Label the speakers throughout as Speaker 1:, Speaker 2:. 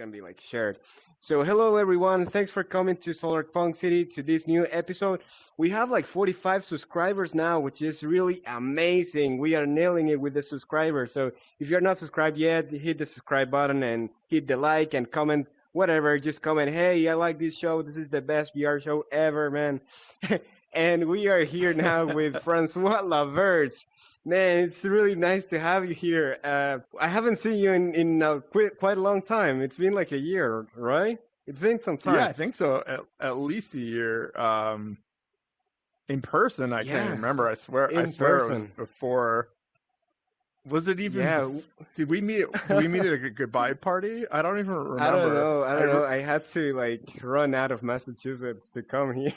Speaker 1: gonna be like shared. So hello everyone, thanks for coming to Solarpunk City to this new episode. We have like 45 subscribers now, which is really amazing. We are nailing it with the subscribers. So if you're not subscribed yet, hit the subscribe button and hit the like and comment whatever. Just comment, hey, I like this show. This is the best VR show ever, man. And we are here now with Francois Laberge. Man, it's really nice to have you here. I haven't seen you in quite a long time. It's been like a year, right? It's been some
Speaker 2: Yeah,
Speaker 1: time.
Speaker 2: I think so. At least a year. In person, I can't
Speaker 1: Yeah,
Speaker 2: remember. I
Speaker 1: in
Speaker 2: swear it was
Speaker 1: person.
Speaker 2: before. Was it even?
Speaker 1: Yeah,
Speaker 2: Did we meet? Did we meet at a goodbye party? I don't even
Speaker 1: I don't
Speaker 2: remember.
Speaker 1: know. I don't know. I had to like run out of Massachusetts to come here,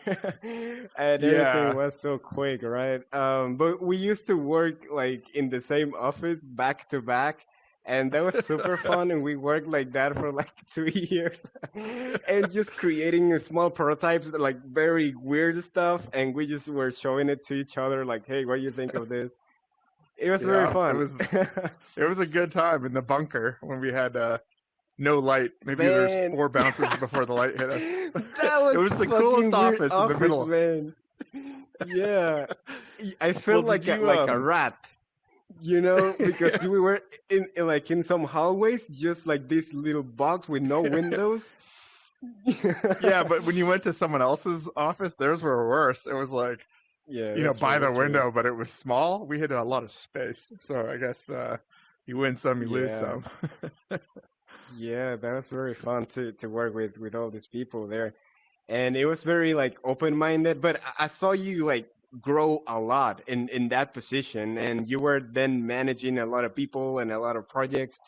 Speaker 1: and everything
Speaker 2: Yeah,
Speaker 1: was so quick, right? But we used to work like in the same office back to back, and that was super fun. And we worked like that for like 2 years, and just creating small prototypes, like very weird stuff, and we just were showing it to each other, like, "Hey, what do you think of this?" It was very
Speaker 2: yeah.
Speaker 1: fun.
Speaker 2: It was a good time in the bunker when we had no light. Maybe there's
Speaker 1: Man,
Speaker 2: 4 bounces before the light hit us.
Speaker 1: that
Speaker 2: It
Speaker 1: was
Speaker 2: was the coolest
Speaker 1: fucking weird
Speaker 2: office in the
Speaker 1: office,
Speaker 2: middle.
Speaker 1: man. Yeah, I
Speaker 2: Well,
Speaker 1: felt
Speaker 2: did
Speaker 1: like
Speaker 2: you
Speaker 1: a rat, because we were in some hallways, just like this little box with no windows.
Speaker 2: Yeah, but when you went to someone else's office, theirs were worse. It was like,
Speaker 1: Yeah, that's
Speaker 2: by
Speaker 1: true.
Speaker 2: the
Speaker 1: That's true.
Speaker 2: window, but it was small. We had a lot of space, so I guess you win some, you lose
Speaker 1: Yeah,
Speaker 2: some.
Speaker 1: yeah, that was very fun to work with all these people there. And it was very like open-minded, but I saw you like grow a lot in that position, and you were then managing a lot of people and a lot of projects.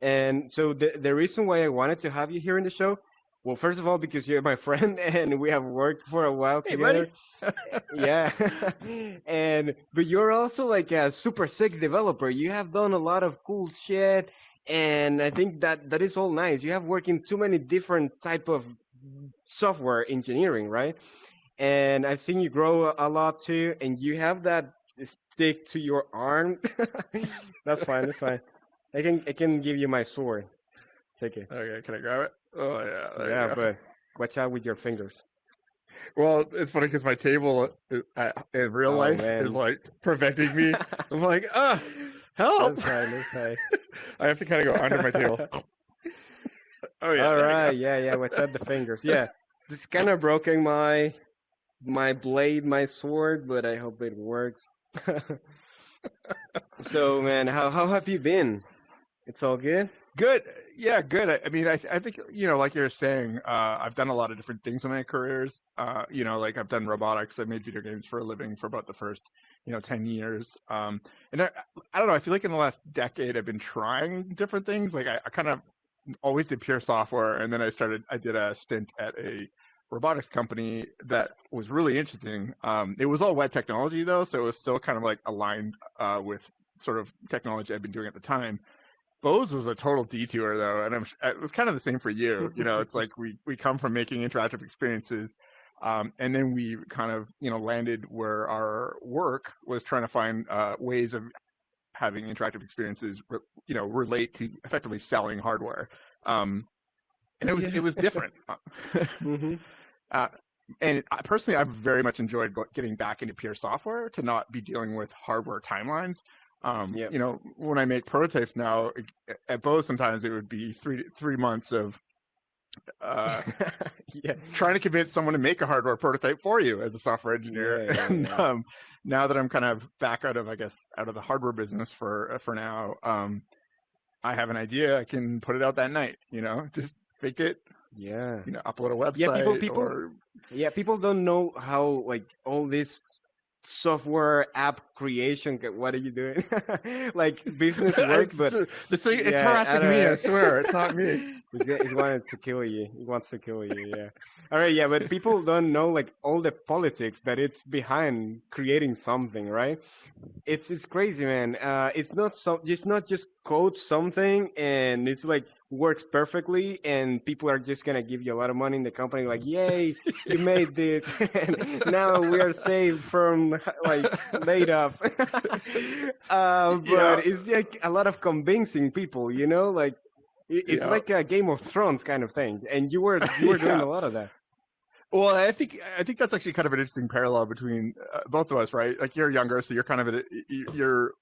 Speaker 1: And so the reason why I wanted to have you here in the show, well, first of all, because you're my friend and we have worked for a while
Speaker 2: Hey, buddy.
Speaker 1: together. Yeah. And but you're also like a super sick developer. You have done a lot of cool shit, and I think that is all nice. You have worked in too many different type of software engineering, right? And I've seen you grow a lot too, and you have that stick to your arm. That's fine. That's fine. I can give you my sword. Take it.
Speaker 2: Okay, can I grab it? Oh yeah, there you
Speaker 1: Yeah,
Speaker 2: go.
Speaker 1: but watch out with your fingers.
Speaker 2: Well, it's funny because my table in real
Speaker 1: Oh
Speaker 2: life is
Speaker 1: man.
Speaker 2: like preventing me. I'm like, help!
Speaker 1: That's fine. That's fine.
Speaker 2: I have to kind of go under my table. Oh yeah,
Speaker 1: All
Speaker 2: there you go.
Speaker 1: right. Yeah, yeah. Watch out the fingers. Yeah. This is kind of broken my blade, my sword, but I hope it works. So, man, how have you been? It's all good?
Speaker 2: Good. Yeah, good. I mean, I think, like you're saying, I've done a lot of different things in my careers. Like I've done robotics. I made video games for a living for about the first, 10 years. And I don't know, I feel like in the last decade, I've been trying different things. Like I kind of always did pure software. And then I did a stint at a robotics company that was really interesting. It was all web technology though. So it was still kind of like aligned with sort of technology I've been doing at the time. Bose was a total detour though, and it was kind of the same for you. It's like we come from making interactive experiences, and then we kind of landed where our work was trying to find ways of having interactive experiences, relate to effectively selling hardware, and it was different.
Speaker 1: Mm-hmm.
Speaker 2: uh, and personally, I've very much enjoyed getting back into pure software to not be dealing with hardware timelines.
Speaker 1: Yep.
Speaker 2: When I make prototypes now at Bose, sometimes it would be 3 months of
Speaker 1: Yeah.
Speaker 2: trying to convince someone to make a hardware prototype for you as a software engineer.
Speaker 1: Yeah, yeah,
Speaker 2: And
Speaker 1: yeah.
Speaker 2: now that I'm kind of back out of the hardware business for now, I have an idea. I can put it out that night. Just fake it.
Speaker 1: Yeah.
Speaker 2: Upload a
Speaker 1: Yeah,
Speaker 2: website or
Speaker 1: yeah, people don't know how like all this software app creation. What are you doing? Like business work, but
Speaker 2: it's
Speaker 1: yeah, I
Speaker 2: harassing
Speaker 1: don't
Speaker 2: me. I
Speaker 1: know.
Speaker 2: swear, it's not me.
Speaker 1: He's wanted to kill you. He wants to kill you. Yeah. All right. Yeah, but people don't know like all the politics that it's behind creating something, right? It's crazy, man. It's not just code something and it's like works perfectly and people are just gonna give you a lot of money in the company like, yay, you made this and now we are saved from like laid offs.
Speaker 2: Yeah.
Speaker 1: But it's like a lot of convincing people, like It's
Speaker 2: Yeah.
Speaker 1: like a Game of Thrones kind of thing, and you were doing
Speaker 2: Yeah.
Speaker 1: a lot of that.
Speaker 2: Well, I think that's actually kind of an interesting parallel between both of us, right? Like you're younger, so you're kind of you're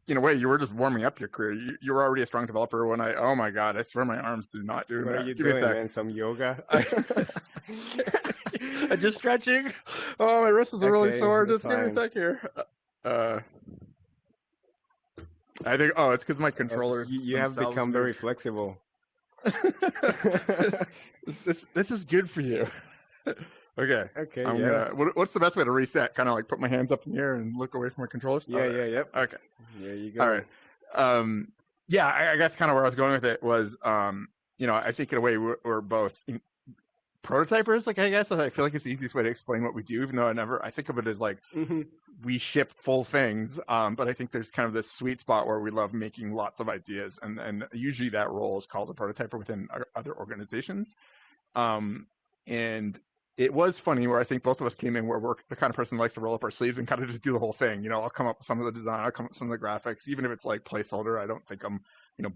Speaker 2: in a way you were just warming up your career. You were already a strong developer when oh my god, I swear my arms do not do
Speaker 1: What are
Speaker 2: that.
Speaker 1: you
Speaker 2: Give me a
Speaker 1: doing,
Speaker 2: sec.
Speaker 1: man? Some yoga?
Speaker 2: I'm just stretching. Oh, my wrists are really
Speaker 1: Okay,
Speaker 2: sore.
Speaker 1: that's
Speaker 2: Just give me a
Speaker 1: fine.
Speaker 2: sec here. Uh, I think it's because my controllers
Speaker 1: You have
Speaker 2: themselves
Speaker 1: become very
Speaker 2: move.
Speaker 1: flexible.
Speaker 2: This is good for you. Okay,
Speaker 1: Okay,
Speaker 2: I'm
Speaker 1: yeah.
Speaker 2: gonna. What's the best way to reset? Kind of like put my hands up in the air and look away from my controllers. Oh,
Speaker 1: Yeah, yeah, yep.
Speaker 2: okay.
Speaker 1: There you
Speaker 2: All
Speaker 1: go.
Speaker 2: right. Yeah, I guess kind of where I was going with it was, I think in a way we're both prototypers. Like I guess I feel like it's the easiest way to explain what we do, even though I think of it as like
Speaker 1: Hmm.
Speaker 2: we ship full things. But I think there's kind of this sweet spot where we love making lots of ideas, and usually that role is called a prototyper within other organizations. And it was funny where I think both of us came in where we're the kind of person who likes to roll up our sleeves and kind of just do the whole thing. I'll come up with some of the design, I'll come up with some of the graphics, even if it's like placeholder. I don't think I'm,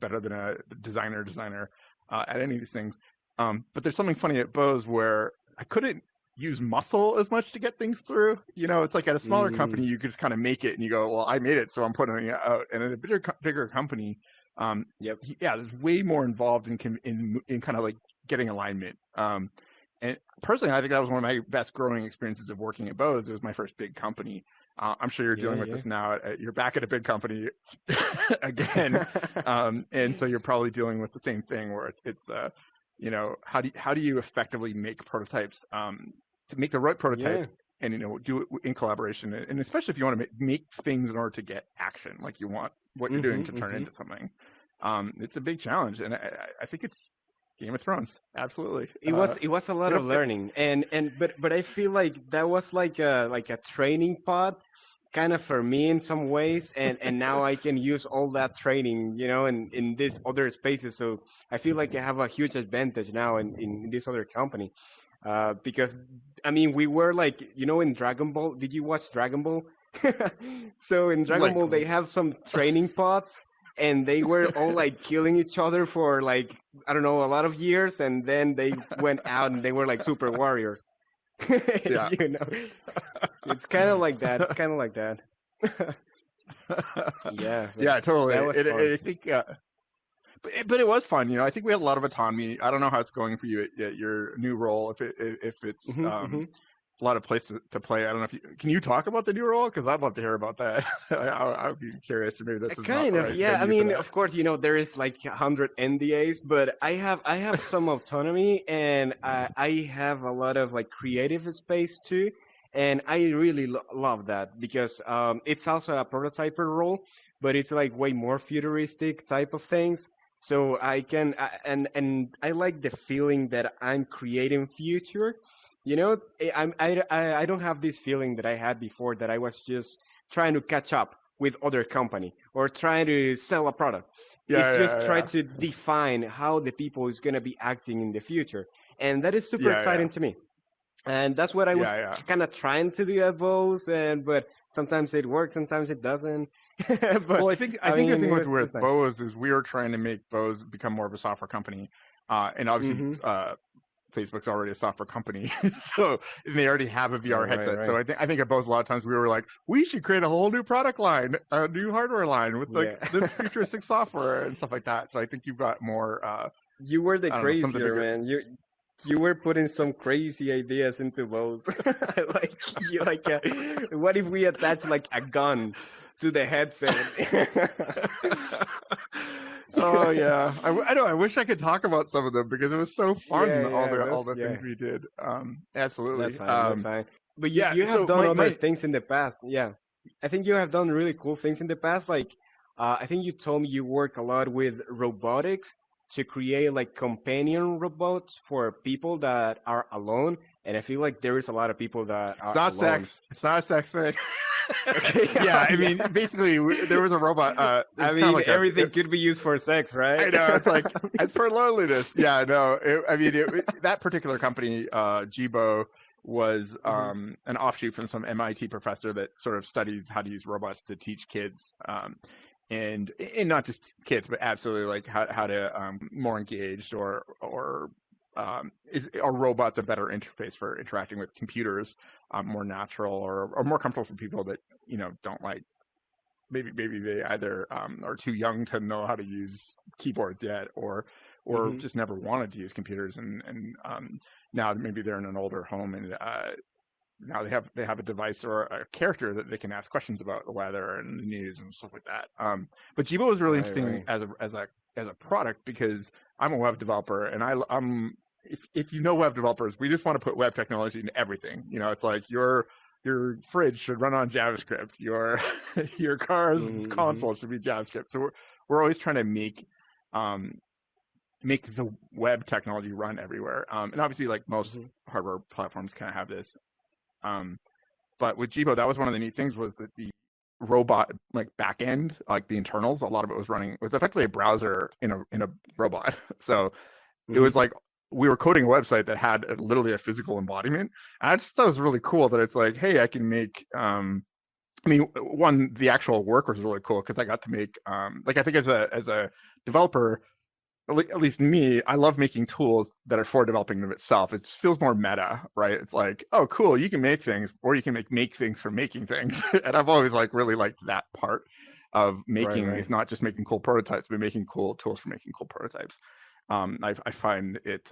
Speaker 2: better than a designer at any of these things. But there's something funny at Bose where I couldn't use muscle as much to get things through. It's like at a smaller company, you could just kind of make it and you go, well, I made it, so I'm putting it out. And at a bigger company,
Speaker 1: Yep.
Speaker 2: there's way more involved in kind of like getting alignment. And personally, I think that was one of my best growing experiences of working at Bose. It was my first big company. I'm sure you're dealing with this now. You're back at a big company again, and so you're probably dealing with the same thing where it's how do you effectively make prototypes to make the right prototype and do it in collaboration, and especially if you want to make things in order to get action, like you want what you're doing to turn into something. It's a big challenge, and I think it's Game of Thrones. Absolutely.
Speaker 1: It was a lot of learning, but I feel like that was like a training pod, kind of for me in some ways, and now I can use all that training, in these other spaces. So I feel like I have a huge advantage now in this other company, because I mean we were like in Dragon Ball. Did you watch Dragon Ball? So in Dragon
Speaker 2: like
Speaker 1: Ball they have some training pods, and they were all like killing each other for like I don't know a lot of years, and then they went out and they were like super warriors.
Speaker 2: yeah.
Speaker 1: It's kind of like that. It's kind of like that. Yeah,
Speaker 2: Yeah, totally.
Speaker 1: that was fun.
Speaker 2: I think, but it was fun. I think we had a lot of autonomy. I don't know how it's going for you at your new role. If it's a lot of place to play. I don't know if can you talk about the new role, because I'd love to hear about that. I would be curious. Maybe this is
Speaker 1: Kind
Speaker 2: not the
Speaker 1: of,
Speaker 2: right
Speaker 1: yeah. I
Speaker 2: venue for
Speaker 1: mean,
Speaker 2: that.
Speaker 1: of course, there is like 100 NDAs, but I have some autonomy, and I have a lot of like creative space too, and I really love that because it's also a prototyper role, but it's like way more futuristic type of things. So I can and I like the feeling that I'm creating future. I don't have this feeling that I had before, that I was just trying to catch up with other company or trying to sell a product. It's just try
Speaker 2: Yeah.
Speaker 1: to define how the people is going to be acting in the future, and that is super
Speaker 2: Yeah.
Speaker 1: exciting to me. And that's what I was
Speaker 2: Yeah.
Speaker 1: kind of trying to do at Bose, but sometimes it works, sometimes it doesn't. But
Speaker 2: Well, I think the
Speaker 1: mean,
Speaker 2: thing with
Speaker 1: it's nice.
Speaker 2: Bose is we were trying to make Bose become more of a software company, and obviously
Speaker 1: Mm-hmm.
Speaker 2: Facebook's already a software company, so they already have a VR headset. So
Speaker 1: Right.
Speaker 2: I think at Bose a lot of times we were like, we should create a whole new product line, a new hardware line with like
Speaker 1: Yeah.
Speaker 2: this futuristic software and stuff like that. So I think you've got more,
Speaker 1: You were the
Speaker 2: I don't know, some of the
Speaker 1: crazier
Speaker 2: bigger.
Speaker 1: man. You were putting some crazy ideas into those. Like you like what if we attach like a gun to the headset?
Speaker 2: Oh yeah, I know. I wish I could talk about some of them because it was so fun.
Speaker 1: Yeah,
Speaker 2: All
Speaker 1: that's
Speaker 2: the things we did. Absolutely.
Speaker 1: that's fine. But
Speaker 2: Yeah.
Speaker 1: you have
Speaker 2: So
Speaker 1: done other
Speaker 2: my
Speaker 1: things in the past. Yeah, I think you have done really cool things in the past. Like, I think you told me you work a lot with robotics to create like companion robots for people that are alone. And I feel like there is a lot of people that
Speaker 2: It's
Speaker 1: are
Speaker 2: not
Speaker 1: alone.
Speaker 2: sex. It's not a sex thing.
Speaker 1: Okay,
Speaker 2: Yeah, I
Speaker 1: yeah.
Speaker 2: mean, basically, there was a robot. It
Speaker 1: I
Speaker 2: was kind of
Speaker 1: mean,
Speaker 2: like
Speaker 1: everything could be used for sex,
Speaker 2: I
Speaker 1: right?
Speaker 2: know. It's like it's for loneliness. Yeah, no. That particular company, Jibo, was
Speaker 1: Hmm.
Speaker 2: an offshoot from some MIT professor that sort of studies how to use robots to teach kids. and not just kids, but absolutely like how to more engaged or are robots a better interface for interacting with computers, more natural or more comfortable for people that don't like maybe they either are too young to know how to use keyboards yet or
Speaker 1: Hmm.
Speaker 2: just never wanted to use computers and now maybe they're in an older home and now they have a device or a character that they can ask questions about the weather and the news and stuff like that. But Jibo is really
Speaker 1: Right,
Speaker 2: interesting
Speaker 1: right.
Speaker 2: as a product because I'm a web developer and I'm if you know web developers, we just want to put web technology into everything. It's like your fridge should run on JavaScript. Your your car's
Speaker 1: Hmm. Hmm.
Speaker 2: console should be JavaScript. So we're always trying to um, make the web technology run everywhere. And obviously, like most
Speaker 1: Hmm.
Speaker 2: hardware platforms, kind of have this. Um, but with Jibo, that was one of the neat things was that the robot like back end, like the internals, a lot of it was effectively a browser in a robot. So it
Speaker 1: Hmm.
Speaker 2: was like we were coding a website that had literally a physical embodiment. And I just thought it was really cool that it's like, hey, I can make I mean, one, the actual work was really cool because I got to make like I think as a developer, at least me, I love making tools that are for developing them itself. It feels more meta, right? It's like, oh, cool, you can make things, or you can make things for making things. And I've always like really liked that part of
Speaker 1: Right,
Speaker 2: making
Speaker 1: right.
Speaker 2: is not just making cool prototypes, but making cool tools for making cool prototypes. I find it.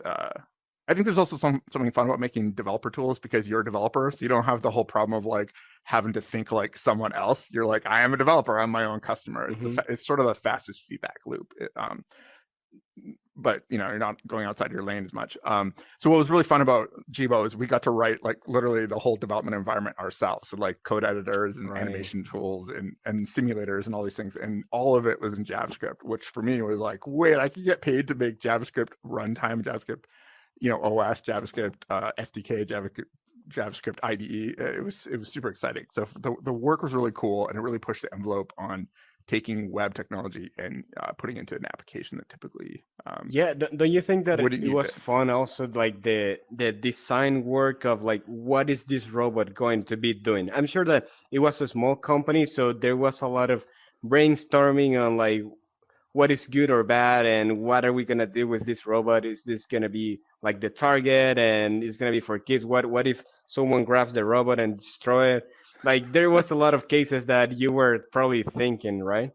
Speaker 2: I think there's also something fun about making developer tools because you're a developer, so you don't have the whole problem of like having to think like someone else. You're like, I am a developer, I'm my own customer.
Speaker 1: Hmm.
Speaker 2: It's sort of the fastest feedback loop. But you're not going outside your lane as much. So what was really fun about Jibo is we got to write like literally the whole development environment ourselves. So like code editors and
Speaker 1: Right.
Speaker 2: animation tools and simulators and all these things, and all of it was in JavaScript, which for me was like, wait, I could get paid to make JavaScript runtime JavaScript, OS JavaScript, SDK JavaScript IDE. It was super exciting. So the work was really cool, and it really pushed the envelope on taking web technology and putting it into an application that typically
Speaker 1: Yeah, don't you think that
Speaker 2: wouldn't
Speaker 1: it
Speaker 2: use
Speaker 1: was
Speaker 2: it.
Speaker 1: fun also like the design work of like what is this robot going to be doing? I'm sure that it was a small company, so there was a lot of brainstorming on like what is good or bad and what are we gonna do with this robot? Is this gonna be like the target and it's gonna be for kids? What if someone grabs the robot and destroy it? Like there was a lot of cases that you were probably thinking, right?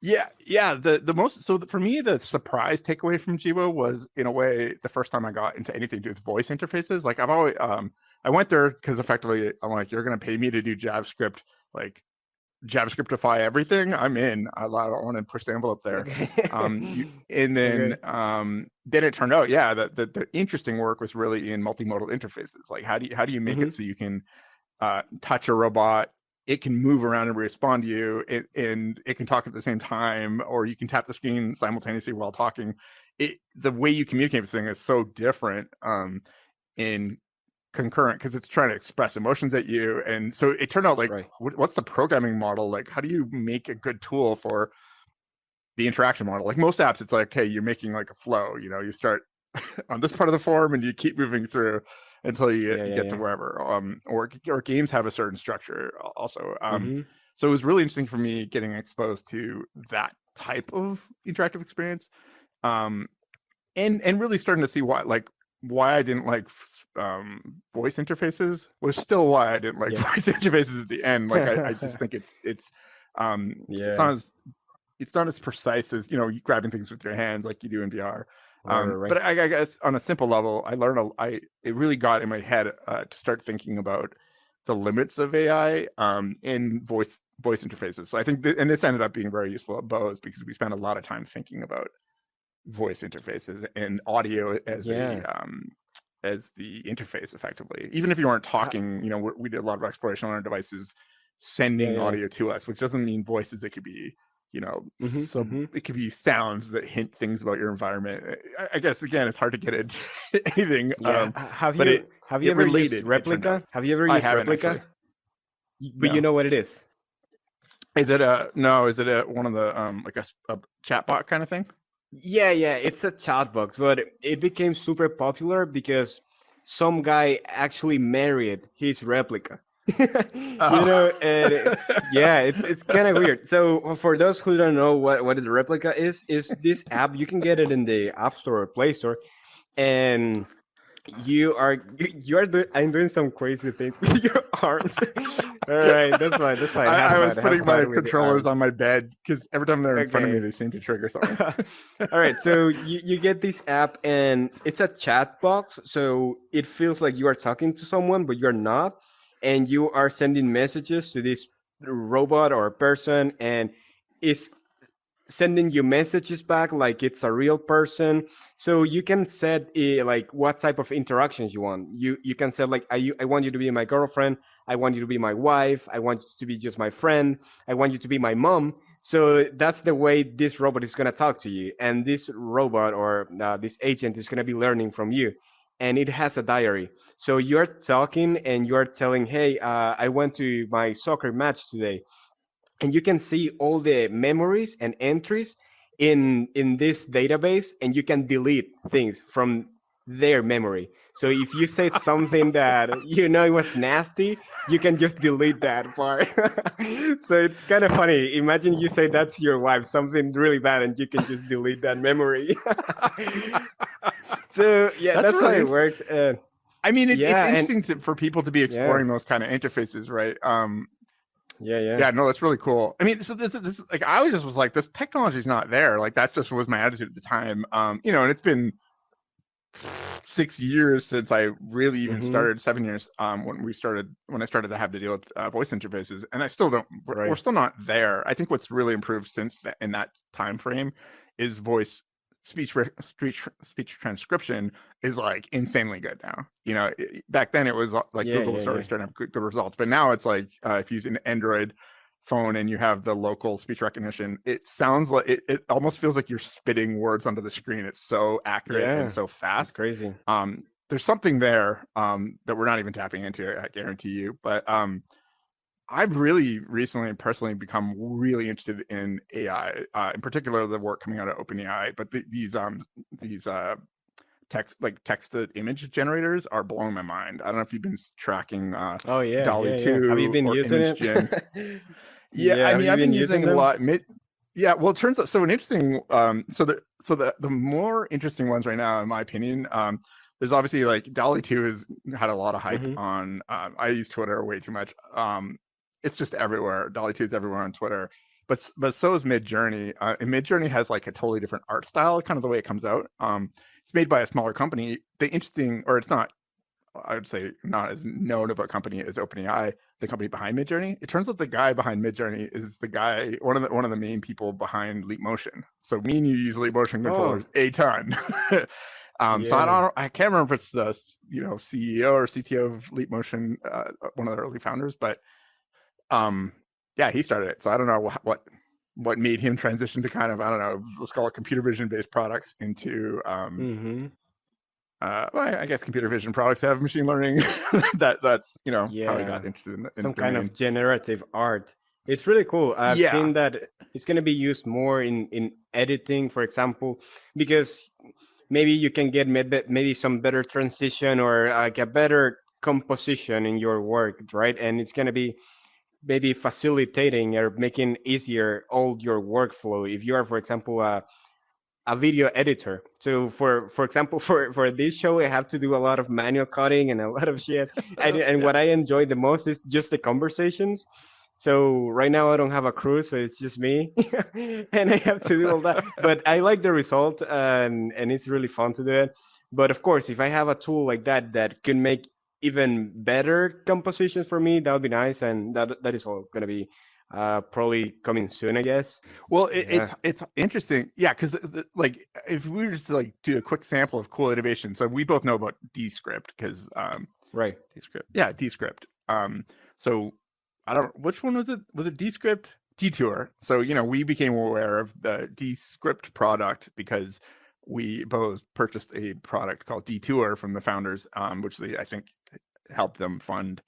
Speaker 2: Yeah. The most for me the surprise takeaway from Jibo was in a way the first time I got into anything to do with voice interfaces. Like I've always I went there because effectively I'm like, you're gonna pay me to do JavaScript, like JavaScriptify everything. I'm in. I want to push the envelope there.
Speaker 1: Okay.
Speaker 2: And then
Speaker 1: Okay.
Speaker 2: it turned out, yeah, that the interesting work was really in multimodal interfaces. Like how do you make it
Speaker 1: Hmm.
Speaker 2: so you can touch a robot, it can move around and respond to you, and it can talk at the same time, or you can tap the screen simultaneously while talking. The way you communicate with the thing is so different in concurrent because it's trying to express emotions at you. And so it turned out like,
Speaker 1: Right.
Speaker 2: what's the programming model? Like, how do you make a good tool for the interaction model? Like most apps, it's like, hey, you're making like a flow. You start on this part of the form and you keep moving through until you
Speaker 1: Yeah, yeah,
Speaker 2: get to
Speaker 1: yeah.
Speaker 2: wherever. Or games have a certain structure also.
Speaker 1: Hmm.
Speaker 2: So it was really interesting for me getting exposed to that type of interactive experience. Um, and really starting to see why I didn't like voice interfaces was still why I didn't like
Speaker 1: Yeah.
Speaker 2: voice interfaces at the end. Like I just think it's
Speaker 1: Yeah.
Speaker 2: not as precise as you grabbing things with your hands like you do in VR.
Speaker 1: Right, right, right.
Speaker 2: But I guess on a simple level, I learned it really got in my head to start thinking about the limits of AI in voice interfaces. So I think and this ended up being very useful at Bose because we spent a lot of time thinking about voice interfaces and audio
Speaker 1: Yeah.
Speaker 2: as the interface effectively. Even if you weren't
Speaker 1: Ha-
Speaker 2: talking, we did a lot of exploration on our devices
Speaker 1: yeah,
Speaker 2: sending
Speaker 1: yeah.
Speaker 2: audio to us, which doesn't mean voices. It could be
Speaker 1: Hmm.
Speaker 2: so
Speaker 1: Hmm.
Speaker 2: it could be sounds that hint things about your environment. I guess again it's hard to get into anything,
Speaker 1: Yeah.
Speaker 2: but
Speaker 1: Have you
Speaker 2: it
Speaker 1: ever used
Speaker 2: related, it turned out.
Speaker 1: Replica? Have you ever
Speaker 2: I
Speaker 1: used
Speaker 2: haven't actually.
Speaker 1: Replica? But you
Speaker 2: No.
Speaker 1: know what it is.
Speaker 2: Is it a one of the like a chatbot kind of thing?
Speaker 1: Yeah, yeah, it's a chat box, but it became super popular because some guy actually married his replica. You
Speaker 2: Oh.
Speaker 1: know, and yeah, it's kind of weird. So for those who don't know what the replica is this app. You can get it in the App Store or Play Store, and I'm doing some crazy things with your arms. All right, that's why I
Speaker 2: I was
Speaker 1: have
Speaker 2: putting my
Speaker 1: fun with the
Speaker 2: controllers
Speaker 1: arms.
Speaker 2: on my bed because every time they're in front of me,
Speaker 1: Okay.
Speaker 2: they seem to trigger something.
Speaker 1: All right, so you get this app and it's a chat box, so it feels like you are talking to someone, but you're not, and you are sending messages to this robot or person, and it's sending you messages back like it's a real person. So you can set like what type of interactions you want. You can set like I want you to be my girlfriend, I want you to be my wife, I want you to be just my friend, I want you to be my mom. So that's the way this robot is going to talk to you, and this robot or this agent is going to be learning from you, and it has a diary. So you're talking and you're telling, hey, I went to my soccer match today, and you can see all the memories and entries in this database, and you can delete things from their memory. So if you said something that it was nasty, you can just delete that part. So it's kind of funny. Imagine you say that to your wife, something really bad, and you can just delete that memory. So yeah,
Speaker 2: That's
Speaker 1: that's how
Speaker 2: really
Speaker 1: it
Speaker 2: interesting.
Speaker 1: works.
Speaker 2: I mean, it's
Speaker 1: Yeah, and
Speaker 2: interesting for people to be
Speaker 1: yeah,
Speaker 2: exploring those kind of interfaces, right?
Speaker 1: yeah.
Speaker 2: Yeah, no, that's really cool. I mean, so this like I was just was like, this technology's not there. Like that's just was my attitude at the time. And it's been 6 years since I really even
Speaker 1: Mm-hmm.
Speaker 2: started, 7 years, when I started to have to deal with voice interfaces, and I still don't. We're
Speaker 1: Right.
Speaker 2: still not there. I think what's really improved since in that time frame is voice speech transcription is like insanely good now. Back then it was like
Speaker 1: Yeah,
Speaker 2: Google was
Speaker 1: yeah,
Speaker 2: already
Speaker 1: yeah.
Speaker 2: starting to have good results, but now it's like if you use an Android phone and you have the local speech recognition, it sounds like it almost feels like you're spitting words onto the screen. It's so accurate and
Speaker 1: Yeah,
Speaker 2: so
Speaker 1: it's
Speaker 2: fast.
Speaker 1: crazy.
Speaker 2: There's something there that we're not even tapping into, I guarantee you. But I've really recently personally become really interested in AI, in particular the work coming out of OpenAI. But these text to image generators are blowing my mind. I don't know if you've been tracking
Speaker 1: Oh yeah,
Speaker 2: Dolly
Speaker 1: yeah, yeah. Have you
Speaker 2: 2
Speaker 1: been
Speaker 2: or
Speaker 1: using
Speaker 2: Image
Speaker 1: it?
Speaker 2: Gen. Yeah,
Speaker 1: Yeah,
Speaker 2: I
Speaker 1: have
Speaker 2: mean,
Speaker 1: you
Speaker 2: I've
Speaker 1: been
Speaker 2: been
Speaker 1: using
Speaker 2: using a
Speaker 1: them?
Speaker 2: lot. Yeah, well, it turns out so an interesting. The more interesting ones right now, in my opinion, there's obviously like Dolly 2 has had a lot of hype
Speaker 1: Mm-hmm.
Speaker 2: on. I use Twitter way too much. It's just everywhere. Dolly 2 is everywhere on Twitter, but so is Mid Journey. And Mid Journey has like a totally different art style, kind of the way it comes out. It's made by a smaller company. The interesting, or it's not, I would say not as known of a company as OpenAI, the company behind Midjourney. It turns out the guy behind Midjourney is the guy, one of the main people behind Leap Motion. So me and you use Leap Motion
Speaker 1: Oh,
Speaker 2: controllers a ton. So
Speaker 1: yeah.
Speaker 2: I can't remember if it's the CEO or CTO of Leap Motion, one of the early founders, but um, yeah, he started it. So I don't know what made him transition to kind of, I don't know, let's call it computer vision based products into
Speaker 1: Mm-hmm.
Speaker 2: well, I guess computer vision products have machine learning. That's how I got
Speaker 1: Yeah.
Speaker 2: interested in the
Speaker 1: Some kind
Speaker 2: domain.
Speaker 1: of generative art. It's really cool. I've
Speaker 2: Yeah,
Speaker 1: seen that it's going to be used more in editing, for example, because maybe you can get maybe some better transition or like a better composition in your work, right? And it's going to be maybe facilitating or making easier all your workflow. If you are, for example, a video editor. So for example, for this show, I have to do a lot of manual cutting and a lot of shit. And
Speaker 2: yeah.
Speaker 1: what I enjoy the most is just the conversations. So right now I don't have a crew, so it's just me, and I have to do all that. But I like the result, and it's really fun to do it. But of course, if I have a tool like that that can make even better compositions for me, that would be nice, and that is all gonna be probably coming soon, I guess.
Speaker 2: Well,
Speaker 1: Yeah.
Speaker 2: it's interesting, yeah, because like if we were just to like do a quick sample of cool innovation, so we both know about Descript because
Speaker 1: Right.
Speaker 2: Descript, yeah, Descript. So I don't which one was it? Was it Descript? Detour. So we became aware of the Descript product because we both purchased a product called Detour from the founders, which they I think helped them fund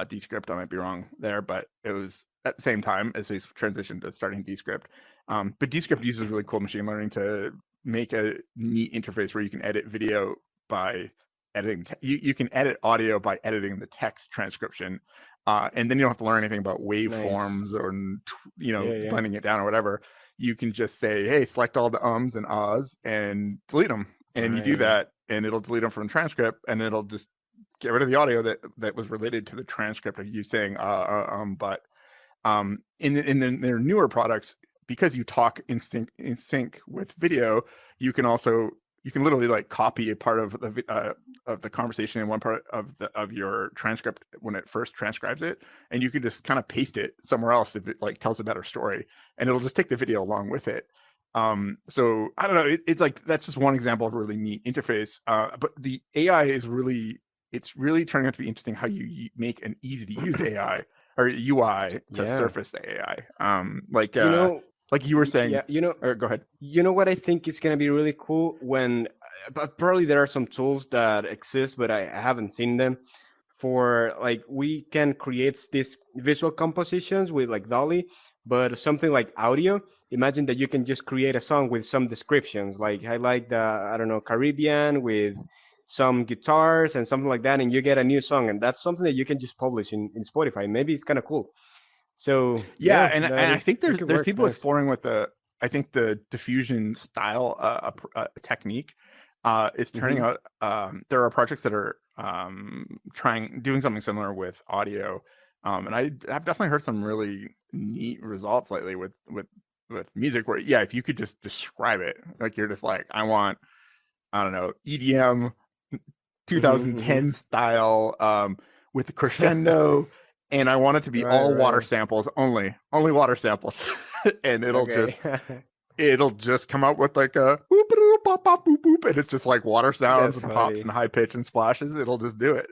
Speaker 2: Descript. I might be wrong there, but it was at the same time as they transitioned to starting Descript. But Descript uses really cool machine learning to make a neat interface where you can edit video by editing. You can edit audio by editing the text transcription. and then you don't have to learn anything about
Speaker 1: Nice.
Speaker 2: waveforms or
Speaker 1: Yeah, yeah.
Speaker 2: blending it down or whatever. You can just say, hey, select all the ums and ahs and delete them, and you do
Speaker 1: Right.
Speaker 2: that, and it'll delete them from the transcript, and it'll just get rid of the audio that was related to the transcript of you saying but in their newer products, because you talk in sync with video, you can also you can literally like copy a part of the conversation in one part of your transcript when it first transcribes it, and you can just kind of paste it somewhere else if it like tells a better story, and it'll just take the video along with it. So I don't know. It's like that's just one example of a really neat interface. But the AI is really it's really turning out to be interesting how you make an easy to use AI or UI to
Speaker 1: Yeah.
Speaker 2: surface the AI.
Speaker 1: You know,
Speaker 2: Like you were saying.
Speaker 1: yeah, you know,
Speaker 2: Go ahead.
Speaker 1: what I think is gonna be really cool when, but probably there are some tools that exist, but I haven't seen them. For like, we can create these visual compositions with like Dolly, but something like audio. Imagine that you can just create a song with some descriptions, like I like the, I don't know, Caribbean with some guitars and something like that, and you get a new song, and that's something that you can just publish in Spotify. Maybe it's kind of cool. So
Speaker 2: Yeah,
Speaker 1: yeah,
Speaker 2: and I think
Speaker 1: it could
Speaker 2: there's
Speaker 1: work
Speaker 2: people
Speaker 1: nice.
Speaker 2: exploring with the I think the diffusion style technique is turning
Speaker 1: Hmm.
Speaker 2: out. There are projects that are doing something similar with audio, and I've definitely heard some really neat results lately with music. Where yeah, if you could just describe it, like you're just like I don't know EDM
Speaker 1: Hmm.
Speaker 2: 2010 style with the crescendo, and I want it to be
Speaker 1: Right,
Speaker 2: all water
Speaker 1: right.
Speaker 2: samples only water samples, and
Speaker 1: Okay.
Speaker 2: it'll just come out with like a boop, boop, boop, boop, boop, boop, and it's just like water sounds
Speaker 1: That's
Speaker 2: and pops and
Speaker 1: funny.
Speaker 2: high pitch and splashes. It'll just do it.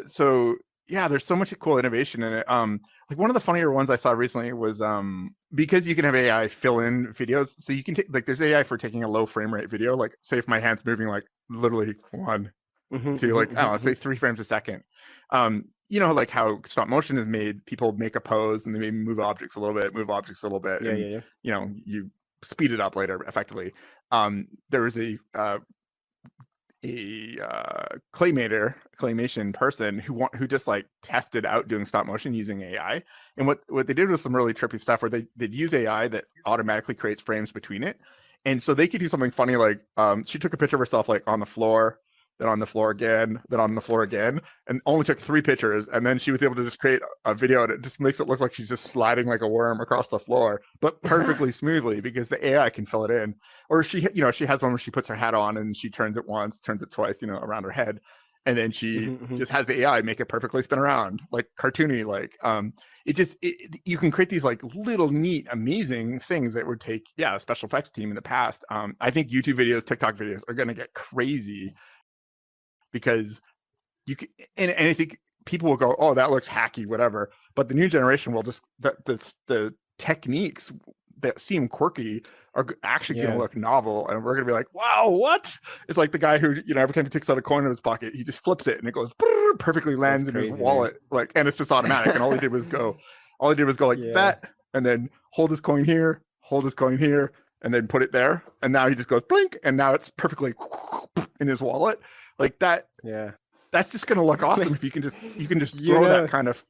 Speaker 2: So yeah, there's so much cool innovation in it. Like one of the funnier ones I saw recently was because you can have AI fill in videos, so you can take like there's AI for taking a low frame rate video. Like say if my hand's moving like literally one
Speaker 1: Hmm,
Speaker 2: to
Speaker 1: hmm,
Speaker 2: like I don't know,
Speaker 1: hmm.
Speaker 2: say 3 frames a second. Like how stop motion is made, people make a pose and they maybe move objects a little bit,
Speaker 1: Yeah,
Speaker 2: and
Speaker 1: yeah, yeah.
Speaker 2: you speed it up later effectively. There was a claymation person who just like tested out doing stop motion using AI. And what they did was some really trippy stuff where they'd use AI that automatically creates frames between it. And so they could do something funny like she took a picture of herself like on the floor, then on the floor again, then on the floor again, and only took 3 pictures. And then she was able to just create a video and it just makes it look like she's just sliding like a worm across the floor, but perfectly smoothly because the AI can fill it in. Or she has one where she puts her hat on and she turns it once, turns it twice, around her head, and then she
Speaker 1: Hmm, hmm.
Speaker 2: just has the AI make it perfectly spin around, like cartoony. Like you can create these like little neat, amazing things that would take a special effects team in the past. I think YouTube videos, TikTok videos are going to get crazy because you can, and I think people will go, oh, that looks hacky, whatever. But the new generation will just the techniques that seem quirky are actually going to
Speaker 1: Yeah,
Speaker 2: look novel, and we're going to be like, wow, what? It's like the guy who every time he takes out a coin in his pocket, he just flips it and it goes perfectly
Speaker 1: that's
Speaker 2: lands in his
Speaker 1: crazy, man.
Speaker 2: wallet, like, and it's just automatic. And all he did was go like
Speaker 1: Yeah,
Speaker 2: that, and then hold his coin here, and then put it there, and now he just goes blink, and now it's perfectly in his wallet, like that.
Speaker 1: yeah.
Speaker 2: That's just going to look awesome if you can just
Speaker 1: You
Speaker 2: throw that
Speaker 1: know,
Speaker 2: kind of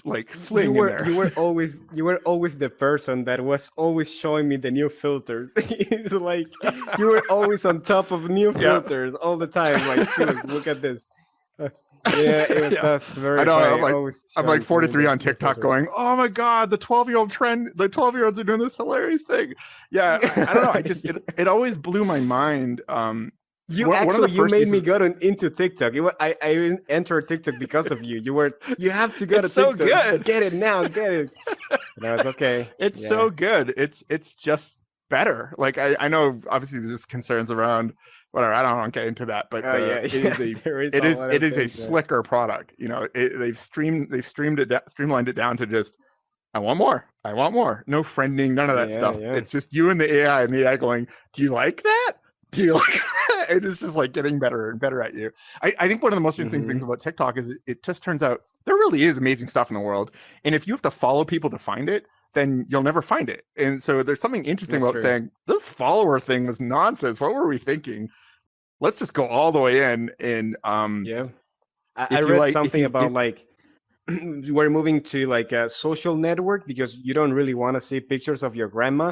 Speaker 2: like fling in there.
Speaker 1: you were always the person that was always showing me the new filters. It's like you were always on top of new
Speaker 2: Yeah.
Speaker 1: filters all the time. Like, Felix, look at this. Uh, yeah,
Speaker 2: Yeah.
Speaker 1: that's
Speaker 2: I
Speaker 1: very
Speaker 2: know.
Speaker 1: funny. Always
Speaker 2: I'm like
Speaker 1: showing me
Speaker 2: 43
Speaker 1: the
Speaker 2: on
Speaker 1: new
Speaker 2: TikTok
Speaker 1: filters.
Speaker 2: going, oh my God, the 12-year-old trend, the 12-year-olds are doing this hilarious thing. Yeah. I don't know. It always blew my mind.
Speaker 1: You
Speaker 2: One of the
Speaker 1: actually, you
Speaker 2: first
Speaker 1: made me
Speaker 2: uses,
Speaker 1: go into TikTok. I even entered TikTok because of you. You have to go to
Speaker 2: it's so
Speaker 1: TikTok.
Speaker 2: good.
Speaker 1: Get it now, get it. No, it's okay.
Speaker 2: It's
Speaker 1: Yeah.
Speaker 2: so good. It's just better. Like I know obviously there's concerns around whatever. I don't want to get into that, but
Speaker 1: Oh yeah, yeah. There is a lot
Speaker 2: it
Speaker 1: of
Speaker 2: is a
Speaker 1: things there.
Speaker 2: slicker product. Streamlined it down to just I want more. I want more. No friending, none of that
Speaker 1: Yeah,
Speaker 2: stuff.
Speaker 1: yeah.
Speaker 2: It's just you and the AI and the AI going, do you like that? Do you like that? It is just like getting better and better at you. I think one of the most interesting things
Speaker 1: Hmm.
Speaker 2: about TikTok is it just turns out there really is amazing stuff in the world. And if you have to follow people to find it, then you'll never find it. And so there's something interesting
Speaker 1: That's
Speaker 2: about
Speaker 1: true.
Speaker 2: saying this follower thing was nonsense. What were we thinking? Let's just go all the way in. And
Speaker 1: Yeah. I
Speaker 2: if you
Speaker 1: read
Speaker 2: like,
Speaker 1: something about
Speaker 2: if
Speaker 1: like we're moving to like a social network because you don't really want to see pictures of your grandma,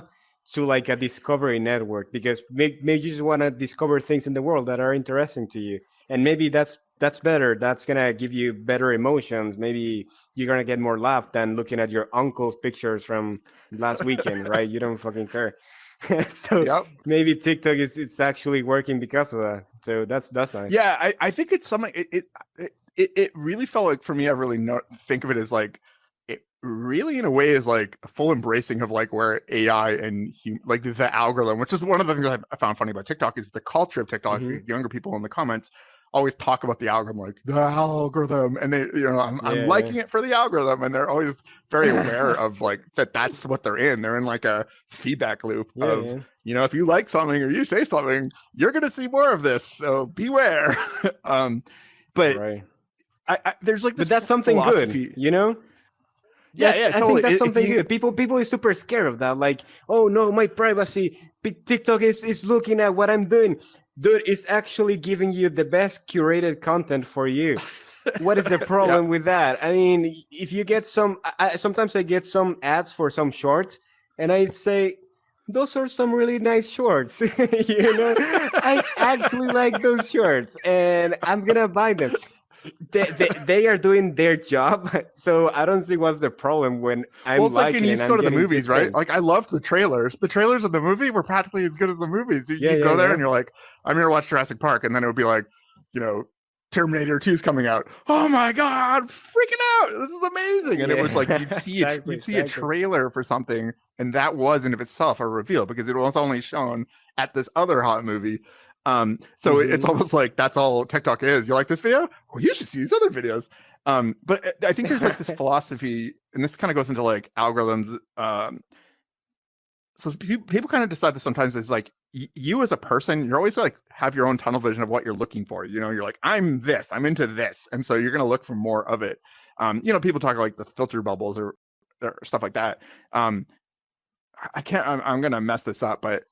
Speaker 1: to like a discovery network because maybe you just want to discover things in the world that are interesting to you, and maybe that's better. That's gonna give you better emotions. Maybe you're gonna get more laugh than looking at your uncle's pictures from last weekend, right? You don't fucking care. So
Speaker 2: Yep.
Speaker 1: maybe TikTok is it's actually working because of that. So that's nice.
Speaker 2: Yeah, I think it's something. It really felt like for me. I really think of it as like it really in a way is like a full embracing of like where AI and like the algorithm, which is one of the things I found funny about TikTok is the culture of TikTok.
Speaker 1: Hmm.
Speaker 2: Younger people in the comments always talk about the algorithm, like the algorithm, and they, I'm
Speaker 1: Yeah,
Speaker 2: liking it for the algorithm, and they're always very aware
Speaker 1: yeah.
Speaker 2: of like that's what they're in. They're in like a feedback loop
Speaker 1: Yeah,
Speaker 2: of,
Speaker 1: man.
Speaker 2: if you like something or you say something, you're going to see more of this. So beware. But
Speaker 1: Right.
Speaker 2: there's like
Speaker 1: But
Speaker 2: this
Speaker 1: that's something good,
Speaker 2: philosophy.
Speaker 1: you know?
Speaker 2: Yeah,
Speaker 1: That's
Speaker 2: yeah,
Speaker 1: I think
Speaker 2: totally.
Speaker 1: that's
Speaker 2: If
Speaker 1: something
Speaker 2: you,
Speaker 1: good. People is super scared of that. Like, oh no, my privacy. TikTok is looking at what I'm doing. Dude, it's actually giving you the best curated content for you. What is the
Speaker 2: yeah.
Speaker 1: problem with that? I mean, if you get some, sometimes I get some ads for some shorts, and I say, those are some really nice shorts. I actually like those shorts, and I'm gonna buy them. They are doing their job, so I don't see what's the problem when
Speaker 2: Well,
Speaker 1: I'm
Speaker 2: it's like when
Speaker 1: liking
Speaker 2: you
Speaker 1: and
Speaker 2: used to go
Speaker 1: I'm
Speaker 2: to the
Speaker 1: getting
Speaker 2: movies,
Speaker 1: good
Speaker 2: right?
Speaker 1: things.
Speaker 2: Like I loved the trailers. The trailers of the movie were practically as good as the movies. You,
Speaker 1: Yeah,
Speaker 2: you
Speaker 1: yeah,
Speaker 2: go there
Speaker 1: yeah,
Speaker 2: and you're like, I'm here to watch Jurassic Park, and then it would be like, you know, Terminator 2 is coming out. Oh my god, freaking out! This is amazing. And it was like
Speaker 1: yeah. Exactly,
Speaker 2: you'd see a
Speaker 1: exactly.
Speaker 2: trailer for something, and that was in of itself a reveal because it was only shown at this other hot movie. So it's
Speaker 1: Hmm.
Speaker 2: almost like that's all TikTok is. You like this video? Well, you should see these other videos. But I think there's like this philosophy, and this kind of goes into like algorithms. So people kind of decide that sometimes it's like you as a person, you're always like have your own tunnel vision of what you're looking for. You're like, I'm this, I'm into this, and so you're going to look for more of it. People talk like the filter bubbles or stuff like that. Um, I can't. I'm going to mess this up, but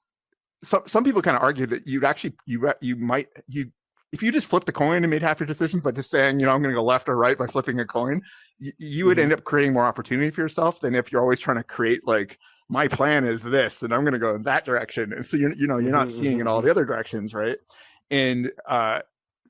Speaker 2: some people kind of argue that you'd actually you might you if you just flipped the coin and made half your decisions by just saying, I'm going to go left or right by flipping a coin, you would
Speaker 1: Hmm.
Speaker 2: end up creating more opportunity for yourself than if you're always trying to create like my plan is this and I'm going to go in that direction, and so you're not
Speaker 1: Hmm.
Speaker 2: seeing in all
Speaker 1: Hmm.
Speaker 2: the other directions, right? And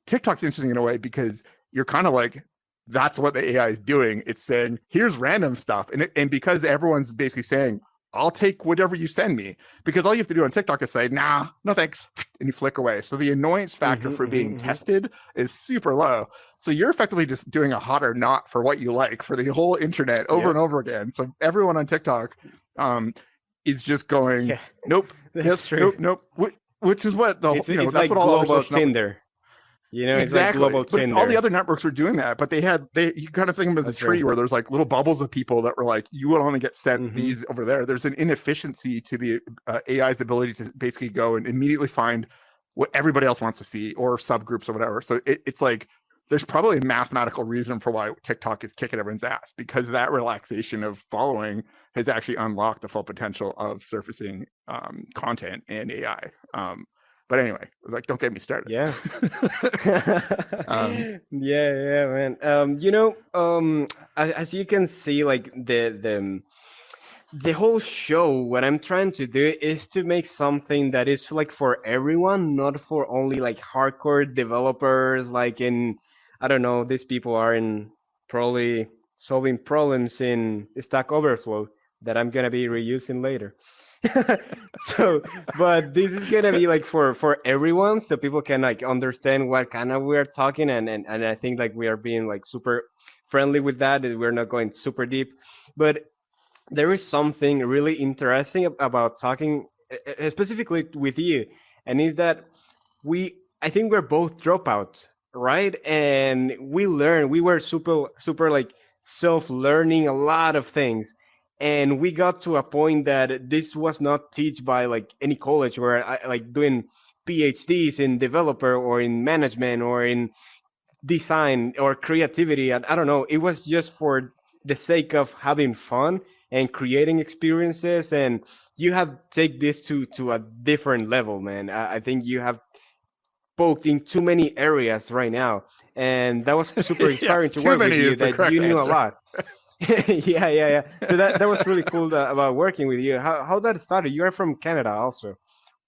Speaker 2: TikTok's interesting in a way because you're kind of like that's what the AI is doing. It's saying here's random stuff, and because everyone's basically saying I'll take whatever you send me, because all you have to do on TikTok is say nah, no thanks, and you flick away. So the annoyance factor
Speaker 1: Hmm.
Speaker 2: for being
Speaker 1: Hmm.
Speaker 2: tested is super low. So you're effectively just doing a hot or not for what you like for the whole internet over and
Speaker 1: Yep.
Speaker 2: over again. So everyone on TikTok um, is just going
Speaker 1: Yeah,
Speaker 2: nope,
Speaker 1: that's
Speaker 2: yes,
Speaker 1: true.
Speaker 2: nope, nope. Which is what
Speaker 1: It's
Speaker 2: that's
Speaker 1: like
Speaker 2: what all other
Speaker 1: global
Speaker 2: social networks.
Speaker 1: Tinder. It's like
Speaker 2: Exactly.
Speaker 1: global
Speaker 2: But all the
Speaker 1: Tinder.
Speaker 2: other networks were doing that, but you kind of think of them as a
Speaker 1: That's true.
Speaker 2: tree where there's like little bubbles of people that were like, you would only get sent
Speaker 1: Hmm.
Speaker 2: these over there. There's an inefficiency to the AI's ability to basically go and immediately find what everybody else wants to see or subgroups or whatever. So it's like, there's probably a mathematical reason for why TikTok is kicking everyone's ass, because that relaxation of following has actually unlocked the full potential of surfacing content and AI. But anyway, like, don't get me started.
Speaker 1: Yeah.
Speaker 2: um,
Speaker 1: Yeah, yeah, man. As you can see, like the whole show, what I'm trying to do is to make something that is like for everyone, not for only like hardcore developers. Like in, I don't know, these people are in probably solving problems in Stack Overflow that I'm gonna be reusing later. So, but this is gonna be like for everyone, so people can like understand what kind of we're talking, and I think like we are being like super friendly with that. We're not going super deep, but there is something really interesting about talking specifically with you, and is that I think we're both dropouts, right? And we were super like self-learning a lot of things, and we got to a point that this was not taught by like any college where I like doing PhDs in developer or in management or in design or creativity. And I don't know, it was just for the sake of having fun and creating experiences. And you have take this to a different level, man. I think you have poked in too many areas right now, and that was super
Speaker 2: Yeah,
Speaker 1: inspiring to
Speaker 2: too
Speaker 1: work with
Speaker 2: many
Speaker 1: you.
Speaker 2: is the
Speaker 1: That you
Speaker 2: correct
Speaker 1: knew a
Speaker 2: answer.
Speaker 1: lot. Yeah. So that was really cool about working with you. How that started? You are from Canada, also,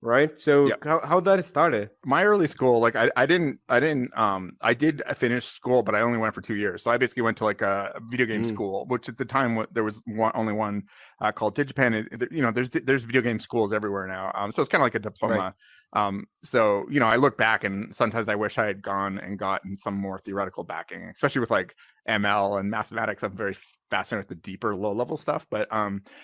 Speaker 1: right? So
Speaker 2: Yeah.
Speaker 1: how that started?
Speaker 2: My early school, like I did finish school, but I only went for 2 years. So I basically went to like a video game
Speaker 1: Mm,
Speaker 2: school, which at the time there was only one called Digipen. There's video game schools everywhere now. So it's kind of like a
Speaker 1: right.
Speaker 2: diploma. So I look back and sometimes I wish I had gone and gotten some more theoretical backing, especially with like ML and mathematics. I'm very fascinated with the deeper low level stuff. But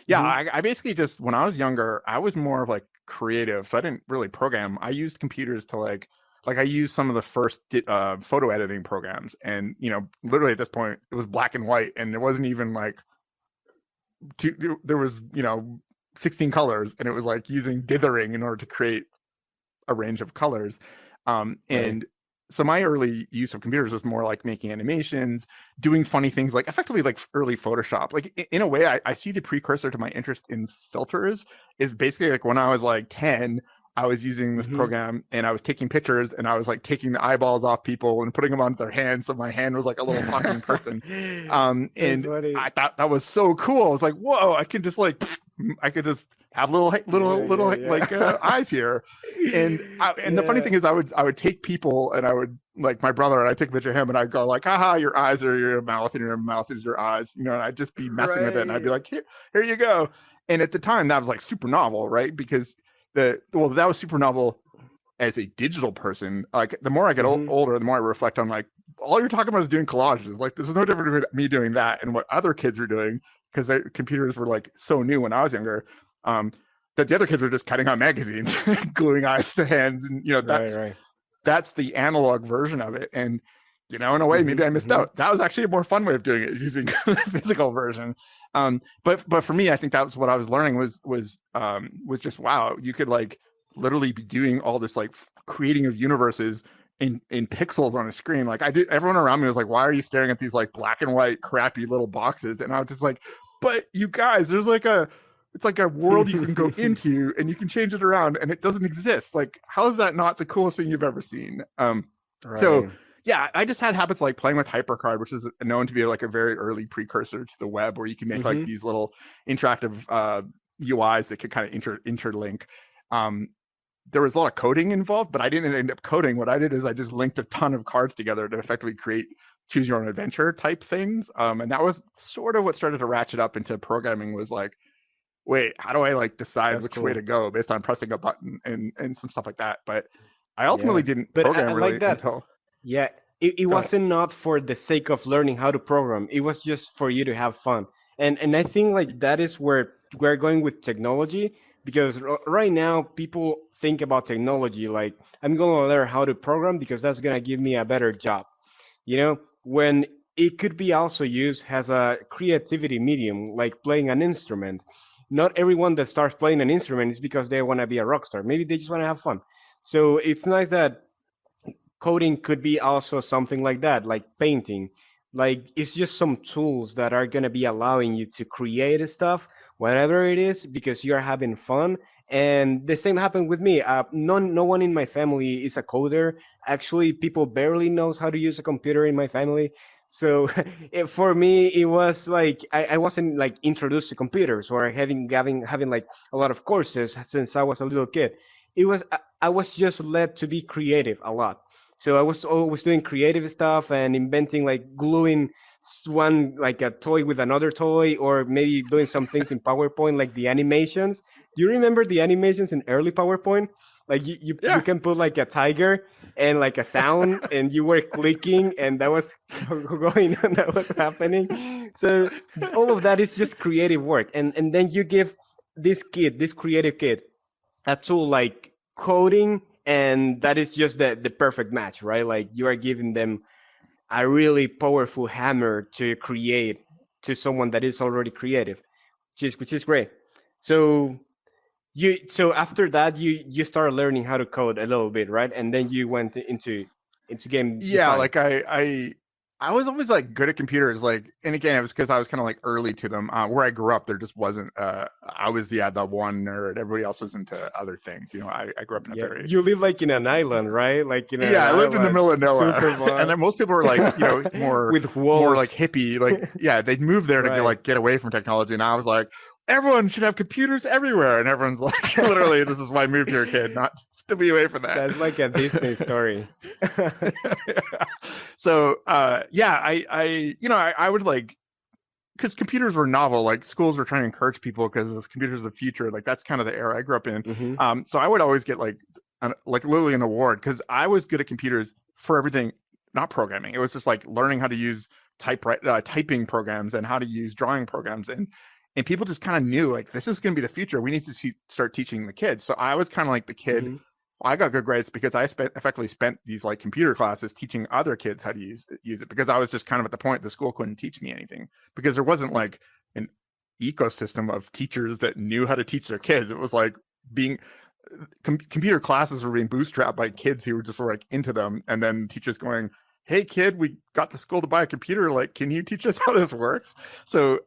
Speaker 2: yeah,
Speaker 1: Hmm.
Speaker 2: I basically just when I was younger, I was more of like creative, so I didn't really program. I used computers to like I used some of the first photo editing programs, and literally at this point it was black and white, and there wasn't even like there was 16 colors, and it was like using dithering in order to create a range of colors.
Speaker 1: Right.
Speaker 2: And so my early use of computers was more like making animations, doing funny things, like effectively like early Photoshop. Like in a way, I see the precursor to my interest in filters is basically like when I was like 10, I was using this
Speaker 1: Hmm.
Speaker 2: program and I was taking pictures and I was like taking the eyeballs off people and putting them onto their hands. So my hand was like a little talking person.
Speaker 1: That's
Speaker 2: And
Speaker 1: funny.
Speaker 2: I thought that was so cool. I was like, whoa, I can just like, I could just have little like
Speaker 1: Yeah.
Speaker 2: eyes here. And the funny
Speaker 1: Yeah.
Speaker 2: thing is, I would take people and I would like my brother and I take a picture of him and I'd go like, haha, your eyes are your mouth and your mouth is your eyes, and I'd just be messing with it and I'd be
Speaker 1: Right.
Speaker 2: like, here you go. And at the time that was like super novel, right? Because that was super novel as a digital person. Like the more I get
Speaker 1: Hmm.
Speaker 2: older, the more I reflect on like all you're talking about is doing collages. Like there's no difference between me doing that and what other kids were doing because their computers were like so new when I was younger. Um, that the other kids were just cutting out magazines, gluing eyes to hands, and
Speaker 1: Right. Right.
Speaker 2: that's the analog version of it. And in a way,
Speaker 1: Hmm.
Speaker 2: maybe I missed
Speaker 1: Hmm.
Speaker 2: out. That was actually a more fun way of doing it, is using the physical version. But for me, I think that was what I was learning was just wow, you could like literally be doing all this like creating of universes in pixels on a screen. Like I did, everyone around me was like, "Why are you staring at these like black and white crappy little boxes?" And I was just like, "But you guys, it's like a world you can go into and you can change it around and it doesn't exist. Like, how is that not the coolest thing you've ever seen?" So
Speaker 1: Right.
Speaker 2: yeah, I just had habits like playing with HyperCard, which is known to be like a very early precursor to the web, where you can make like
Speaker 1: Hmm.
Speaker 2: these little interactive UIs that could kind of interlink. Um, there was a lot of coding involved, but I didn't end up coding. What I did is I just linked a ton of cards together to effectively create choose your own adventure type things. And that was sort of what started to ratchet up into programming was like, wait, how do I like decide
Speaker 1: That's
Speaker 2: which way
Speaker 1: cool.
Speaker 2: to go based on pressing a button and some stuff like that. But I ultimately
Speaker 1: Yeah.
Speaker 2: didn't
Speaker 1: But I
Speaker 2: program
Speaker 1: like
Speaker 2: really
Speaker 1: that.
Speaker 2: until
Speaker 1: Yeah, it
Speaker 2: go ahead.
Speaker 1: wasn't not for the sake of learning how to program. It was just for you to have fun. And I think like that is where we're going with technology because right now people think about technology like I'm going to learn how to program because that's going to give me a better job. When it could be also used as a creativity medium like playing an instrument. Not everyone that starts playing an instrument is because they want to be a rock star. Maybe they just want to have fun. So it's nice that coding could be also something like that, like painting. Like it's just some tools that are going to be allowing you to create stuff, whatever it is, because you're having fun. And the same happened with me. No one in my family is a coder. Actually, people barely knows how to use a computer in my family. So for me, it was like I wasn't like introduced to computers or having like a lot of courses since I was a little kid. I was just led to be creative a lot. So I was always doing creative stuff and inventing like gluing one like a toy with another toy, or maybe doing some things in PowerPoint like the animations. Do you remember the animations in early PowerPoint? Like you
Speaker 2: Yeah,
Speaker 1: can put like a tiger and like a sound, and you were clicking, and that was going on, that was happening. So all of that is just creative work, and then you give this creative kid, a tool like coding, and that is just the perfect match, right? Like you are giving them a really powerful hammer to create to someone that is already creative, which is great. So so after that you started learning how to code a little bit, right? And then you went into game
Speaker 2: yeah.
Speaker 1: design.
Speaker 2: Like I was always like good at computers, like, and again, it was because I was kind of like early to them. Where I grew up, there just wasn't. I was the one nerd. Everybody else was into other things. I grew up in a
Speaker 1: Yeah,
Speaker 2: very
Speaker 1: you live like in an island, right? Like in an
Speaker 2: yeah. I lived in the
Speaker 1: island,
Speaker 2: middle of nowhere,
Speaker 1: super
Speaker 2: and
Speaker 1: far
Speaker 2: then most people were like, more
Speaker 1: with
Speaker 2: more like
Speaker 1: wolves,
Speaker 2: hippie, like yeah, they'd move there to
Speaker 1: right?
Speaker 2: get away from technology, and I was like, everyone should have computers everywhere, and everyone's like, literally, this is why I moved here, kid, not to be away from that.
Speaker 1: That's like a Disney story.
Speaker 2: So yeah, I would like, because computers were novel, like schools were trying to encourage people because this computers of the future, like that's kind of the era I grew up in.
Speaker 1: Hmm.
Speaker 2: So I would always get like literally an award because I was good at computers for everything, not programming. It was just like learning how to use typing programs and how to use drawing programs, and people just kind of knew like this is going to be the future. We need to start teaching the kids. So I was kind of like the kid.
Speaker 1: Hmm.
Speaker 2: I got good grades because I effectively spent these like computer classes teaching other kids how to use it, because I was just kind of at the point the school couldn't teach me anything because there wasn't like an ecosystem of teachers that knew how to teach their kids. It was like being computer classes were being bootstrapped by kids who were like into them, and then teachers going, "Hey kid, we got the school to buy a computer, like can you teach us how this works?" So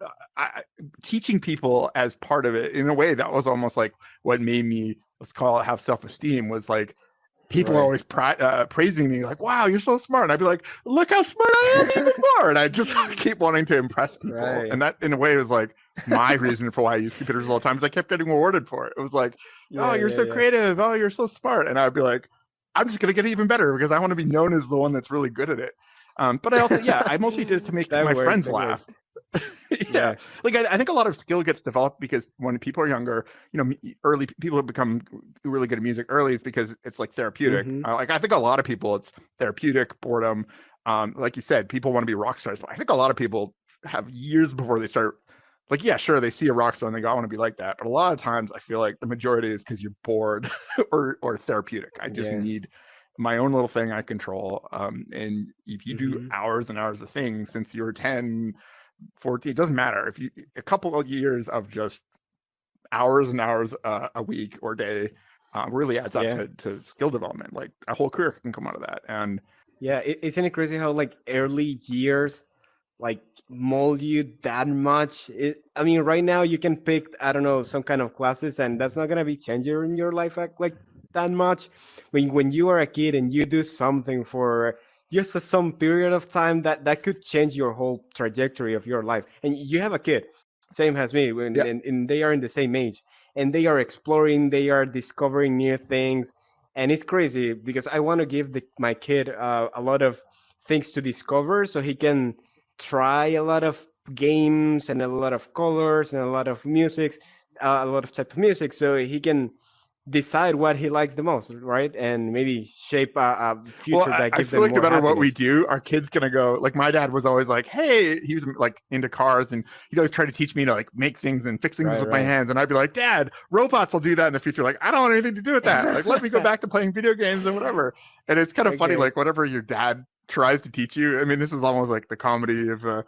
Speaker 2: teaching people as part of it, in a way, that was almost like what made me, let's call it, have self-esteem. Was like people are
Speaker 1: Right.
Speaker 2: always praising me, like, "Wow, you're so smart." And I'd be like, "Look how smart I am, even more." And I just keep wanting to impress people.
Speaker 1: Right.
Speaker 2: And that, in a way, was like my reason for why I use computers all the time. Is I kept getting rewarded for it. It was like, "Oh,
Speaker 1: Yeah,
Speaker 2: you're
Speaker 1: yeah,
Speaker 2: so
Speaker 1: yeah.
Speaker 2: creative. Oh, you're so smart." And I'd be like, "I'm just gonna get even better because I want to be known as the one that's really good at it." But I also, yeah, I mostly did it to make
Speaker 1: That
Speaker 2: my
Speaker 1: worked.
Speaker 2: friends
Speaker 1: That
Speaker 2: laugh.
Speaker 1: worked.
Speaker 2: Yeah,
Speaker 1: Yeah.
Speaker 2: like I think a lot of skill gets developed because when people are younger, early people have become really good at music early is because it's like therapeutic.
Speaker 1: Hmm.
Speaker 2: Like I think a lot of people, it's therapeutic, boredom. Like you said, people want to be rock stars, but I think a lot of people have years before they start. Like, yeah, sure, they see a rock star and they go, "I want to be like that." But a lot of times, I feel like the majority is because you're bored or therapeutic. I just
Speaker 1: Yeah.
Speaker 2: need my own little thing I control. And if you do
Speaker 1: Hmm.
Speaker 2: hours and hours of things since you were 10, 14, it doesn't matter. If you, a couple of years of just hours and hours a week or day really adds up
Speaker 1: Yeah.
Speaker 2: to skill development. Like a whole career can come out of that. And
Speaker 1: Yeah. Isn't it crazy how like early years like mold you that much? I mean, right now you can pick, I don't know, some kind of classes, and that's not gonna be changing in your life like that much. When you are a kid and you do something for just some period of time, that could change your whole trajectory of your life. And you have a kid, same as me,
Speaker 2: yeah,
Speaker 1: and they are in the same age, and they are exploring, they are discovering new things, and it's crazy because I want to give my kid a lot of things to discover so he can try a lot of games and a lot of colors and a lot of music, a lot of type of music, so he can decide what he likes the most, right? And maybe shape a
Speaker 2: well,
Speaker 1: future that
Speaker 2: I
Speaker 1: gives
Speaker 2: feel
Speaker 1: them
Speaker 2: like no
Speaker 1: more
Speaker 2: matter what we
Speaker 1: happiness.
Speaker 2: do, our kid's gonna go. Like my dad was always like, "Hey," he was like into cars, and he'd always try to teach me to like make things and fix things
Speaker 1: Right,
Speaker 2: with my
Speaker 1: right.
Speaker 2: hands. And I'd be like, "Dad, robots will do that in the future." Like, I don't want anything to do with that. Like, let me go back to playing video games and whatever. And it's kind of funny,
Speaker 1: Okay.
Speaker 2: like whatever your dad tries to teach you. I mean, this is almost like the comedy of
Speaker 1: Yeah,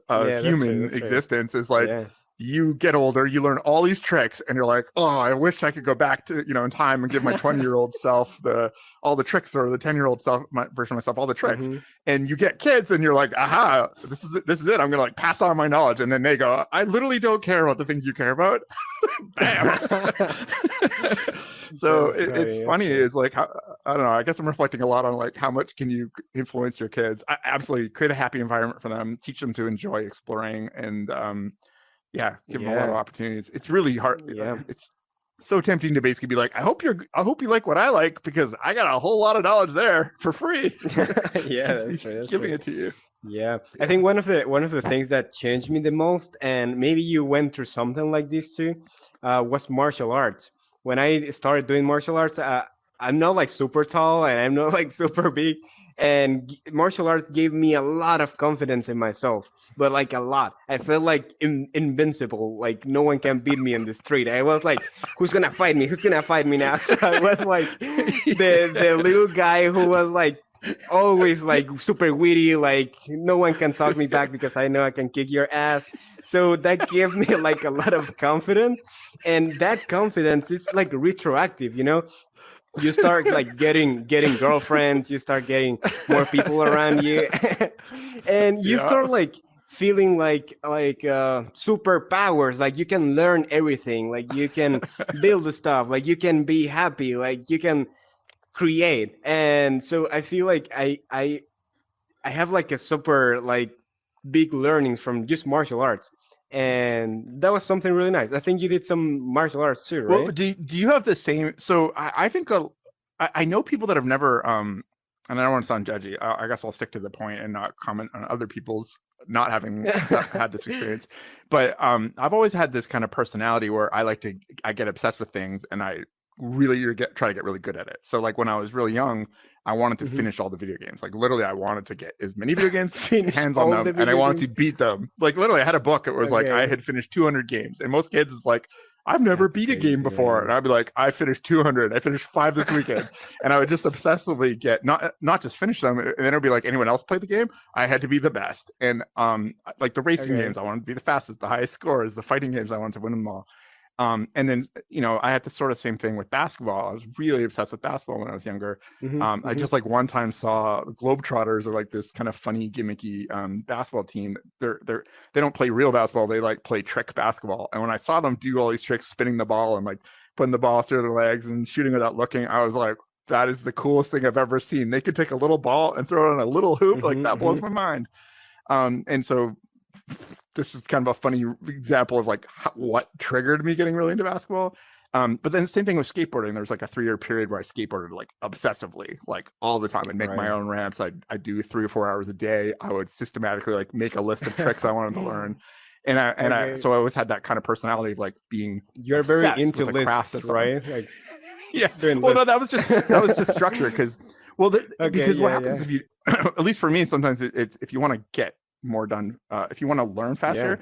Speaker 1: that's true.
Speaker 2: human
Speaker 1: That's true.
Speaker 2: existence. Is like
Speaker 1: Yeah.
Speaker 2: you get older, you learn all these tricks, and you're like, "Oh, I wish I could go back to in time and give my 20-year-old self the all the tricks, or the 10-year-old self, my version of myself, all the tricks."
Speaker 1: Hmm.
Speaker 2: And you get kids, and you're like, "Aha, this is it. I'm gonna like pass on my knowledge." And then they go, "I literally don't care about the things you care about." Bam. So
Speaker 1: That's
Speaker 2: it's
Speaker 1: funny. That's
Speaker 2: funny.
Speaker 1: true.
Speaker 2: It's like, I don't know. I guess I'm reflecting a lot on like how much can you influence your kids. Absolutely, create a happy environment for them. Teach them to enjoy exploring, and yeah, give them a lot of
Speaker 1: Yeah.
Speaker 2: opportunities. It's really hard.
Speaker 1: Yeah.
Speaker 2: It's so tempting to basically be like, I hope you like what I like because I got a whole lot of knowledge there for free.
Speaker 1: Yeah,
Speaker 2: It's
Speaker 1: that's
Speaker 2: me
Speaker 1: true. That's
Speaker 2: giving
Speaker 1: true.
Speaker 2: it to you.
Speaker 1: Yeah, I
Speaker 2: Yeah.
Speaker 1: think one of the things that changed me the most, and maybe you went through something like this too, was martial arts. When I started doing martial arts, I'm not like super tall and I'm not like super big, and martial arts gave me a lot of confidence in myself, but like a lot. I felt like invincible, like no one can beat me in the street. I was like, who's gonna fight me? Who's gonna fight me now? So I was like the little guy who was like always like super witty, like no one can talk me back because I know I can kick your ass. So that gave me like a lot of confidence, and that confidence is like retroactive, You start like getting girlfriends, you start getting more people around you, and you
Speaker 2: Yeah.
Speaker 1: start like feeling like superpowers, like you can learn everything, like you can build the stuff, like you can be happy, like you can create. And so I feel like I have like a super like big learnings from just martial arts, and that was something really nice. I think you did some martial arts too,
Speaker 2: Well,
Speaker 1: right?
Speaker 2: do you have the same? So I think I know people that have never and I don't want to sound judgy. I guess I'll stick to the point and not comment on other people's not having had this experience. But I've always had this kind of personality where I get obsessed with things and I really try to get really good at it. So like when I was really young, I wanted to
Speaker 1: Mhm.
Speaker 2: finish all the video games. Like literally, I wanted to get as many video games
Speaker 1: Finish
Speaker 2: hands on
Speaker 1: all the
Speaker 2: them, and I
Speaker 1: video
Speaker 2: wanted to
Speaker 1: games.
Speaker 2: beat them. Like literally, I had a book. It was like I
Speaker 1: Okay,
Speaker 2: had finished 200 games, and most kids, it's like I've never
Speaker 1: that's
Speaker 2: beat a game
Speaker 1: crazy,
Speaker 2: before, and
Speaker 1: man.
Speaker 2: I'd be like, I finished 200. I finished 5 this weekend, and I would just obsessively get not just finish them, and then it'd be like anyone else play the game. I had to be the best, and like the racing
Speaker 1: Okay.
Speaker 2: games, I wanted to be the fastest, the highest scores. The fighting games, I wanted to win them all. And then, I had the sort of same thing with basketball. I was really obsessed with basketball when I was younger.
Speaker 1: Hmm.
Speaker 2: I
Speaker 1: Hmm.
Speaker 2: just like one time saw the Globetrotters are like this kind of funny, gimmicky basketball team. They don't play real basketball. They like play trick basketball. And when I saw them do all these tricks, spinning the ball and like putting the ball through their legs and shooting without looking, I was like, that is the coolest thing I've ever seen. They could take a little ball and throw it on a little hoop. Like
Speaker 1: Hmm.
Speaker 2: that
Speaker 1: Hmm.
Speaker 2: blows my mind. And so this is kind of a funny example of like what triggered me getting really into basketball. But then the same thing with skateboarding. There's like a 3-year period where I skateboarded like obsessively, like all the time. I'd make my
Speaker 1: Right.
Speaker 2: own ramps. I'd do 3 or 4 hours a day. I would systematically like make a list of tricks I wanted to learn. And I
Speaker 1: Okay.
Speaker 2: so I always had that kind of personality of like being
Speaker 1: You're very
Speaker 2: obsessed
Speaker 1: into
Speaker 2: with a craft
Speaker 1: lists,
Speaker 2: of something.
Speaker 1: right? Like
Speaker 2: Yeah.
Speaker 1: doing
Speaker 2: Well, no,
Speaker 1: lists.
Speaker 2: that was just structure because
Speaker 1: Okay.
Speaker 2: because what
Speaker 1: Yeah.
Speaker 2: happens
Speaker 1: Yeah.
Speaker 2: if you at least for me sometimes it's if you want to get more done if you want to learn
Speaker 1: Yeah.
Speaker 2: faster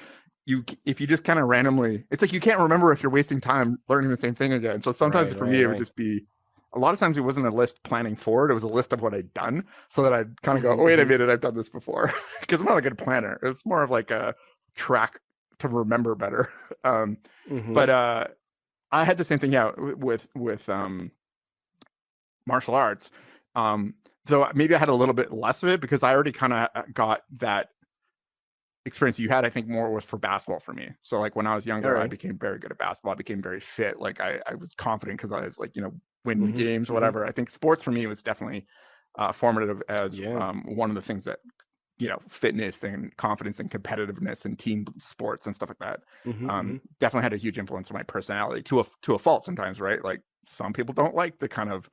Speaker 2: if you just kind of randomly it's like you can't remember if you're wasting time learning the same thing again. So sometimes
Speaker 1: Right.
Speaker 2: for
Speaker 1: Right.
Speaker 2: me it would
Speaker 1: Right.
Speaker 2: just be a lot of times it wasn't a list planning forward, it was a list of what I'd done so that I'd kind of go,
Speaker 1: Hmm.
Speaker 2: oh, wait a
Speaker 1: Hmm.
Speaker 2: minute, I've done this before. Because I'm not a good planner. It's more of like a track to remember better. um
Speaker 1: Hmm.
Speaker 2: but I had the same thing, yeah, with martial arts. Um, though maybe I had a little bit less of it because I already kind of got that experience you had. I think more was for basketball for me. So like when I was
Speaker 1: All
Speaker 2: younger, I
Speaker 1: right.
Speaker 2: became very good at basketball. I became very fit. Like I was confident because I was like, winning
Speaker 1: Hmm.
Speaker 2: games,
Speaker 1: Hmm.
Speaker 2: whatever. I think sports for me was definitely formative as
Speaker 1: Yeah.
Speaker 2: one of the things that fitness and confidence and competitiveness and team sports and stuff like that
Speaker 1: Hmm. Hmm.
Speaker 2: definitely had a huge influence on my personality to a fault sometimes, right? Like some people don't like the kind of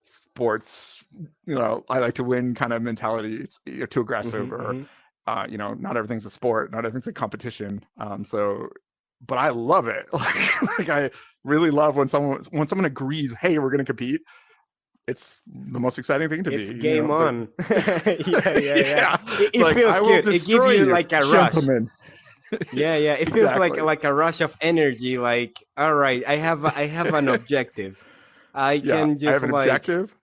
Speaker 2: sports, I like to win kind of mentality. It's too
Speaker 1: Hmm.
Speaker 2: aggressive or,
Speaker 1: Hmm.
Speaker 2: not everything's a sport, not everything's a competition. But I love it. Like I really love when someone agrees, hey, we're going to compete. It's the most exciting thing to
Speaker 1: It's
Speaker 2: me.
Speaker 1: game on. Yeah. Yeah. Yeah.
Speaker 2: Yeah, it's
Speaker 1: It
Speaker 2: like I
Speaker 1: feels
Speaker 2: will
Speaker 1: good. It gives
Speaker 2: destroy
Speaker 1: you
Speaker 2: you,
Speaker 1: like a rush.
Speaker 2: gentlemen.
Speaker 1: Yeah, yeah. It feels
Speaker 2: Exactly.
Speaker 1: like a rush of energy. Like, all right, I have an objective. I
Speaker 2: Yeah,
Speaker 1: can
Speaker 2: I
Speaker 1: just
Speaker 2: have an
Speaker 1: like
Speaker 2: objective.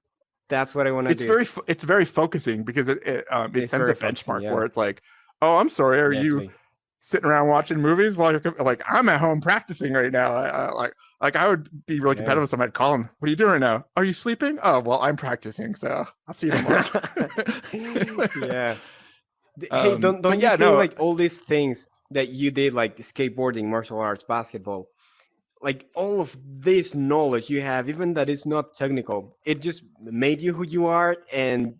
Speaker 1: that's what I want to do.
Speaker 2: It's very focusing because it
Speaker 1: It's
Speaker 2: sends a
Speaker 1: very focusing.
Speaker 2: benchmark
Speaker 1: Yeah,
Speaker 2: where it's like, oh, I'm sorry, are you
Speaker 1: definitely.
Speaker 2: sitting around watching movies while you're like, I'm at home practicing right now. Like I would be really
Speaker 1: Yeah.
Speaker 2: competitive with somebody. I'd call them, what are you doing right now? Are you sleeping? Oh, well, I'm practicing, so I'll see you tomorrow.
Speaker 1: Yeah. Hey,
Speaker 2: But
Speaker 1: don't you
Speaker 2: yeah,
Speaker 1: think
Speaker 2: no,
Speaker 1: like all these things that you did, like skateboarding, martial arts, basketball, like all of this knowledge you have, even that is not technical, it just made you who you are, and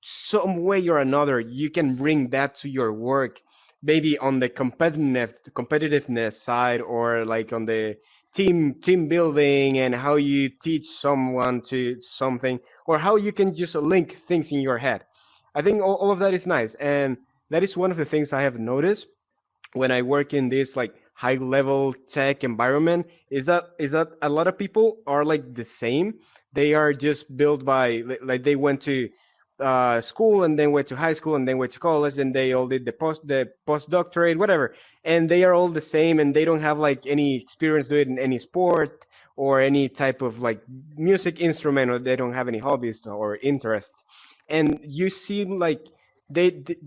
Speaker 1: some way or another you can bring that to your work, maybe on the competitiveness side, or like on the team building, and how you teach someone to something, or how you can just link things in your head. I think all of that is nice, and that is one of the things I have noticed when I work in this like high level tech environment, is that a lot of people are like the same. They are just built by like they went to school, and then went to high school, and then went to college, and they all did the postdoctorate, whatever, and they are all the same, and they don't have like any experience doing any sport or any type of like music instrument, or they don't have any hobbies or interests. And you seem like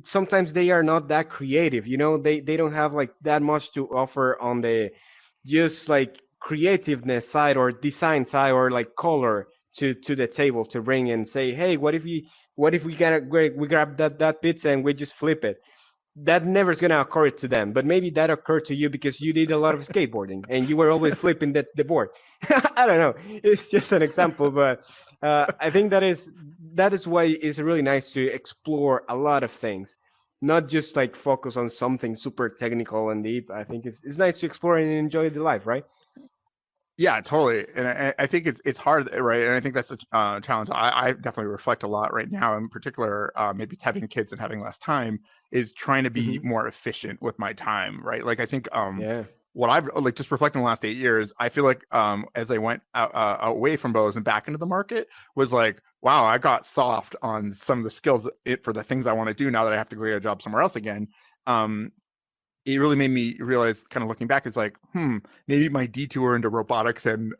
Speaker 1: sometimes they are not that creative, they don't have like that much to offer on the just like creativeness side or design side or like color to the table to bring and say, hey, what if we we grab that pizza and we just flip it? That never is going to occur to them, but maybe that occurred to you because you did a lot of skateboarding and you were always flipping the board. I don't know, it's just an example, but I think that is why it's really nice to explore a lot of things, not just like focus on something super technical and deep. I think it's nice to explore and enjoy the life, right?
Speaker 2: Yeah, totally. And I think it's hard, right? And I think that's a challenge. I definitely reflect a lot right now, in particular, maybe having kids and having less time, is trying to be
Speaker 1: Hmm.
Speaker 2: more efficient with my time, right? Like I think
Speaker 1: Yeah.
Speaker 2: what I've like just reflecting on the last 8 years, I feel like as I went away from those and back into the market, was like, wow, I got soft on some of the skills for the things I want to do now that I have to go get a job somewhere else again. Um, it really made me realize, kind of looking back, it's like, maybe my detour into robotics and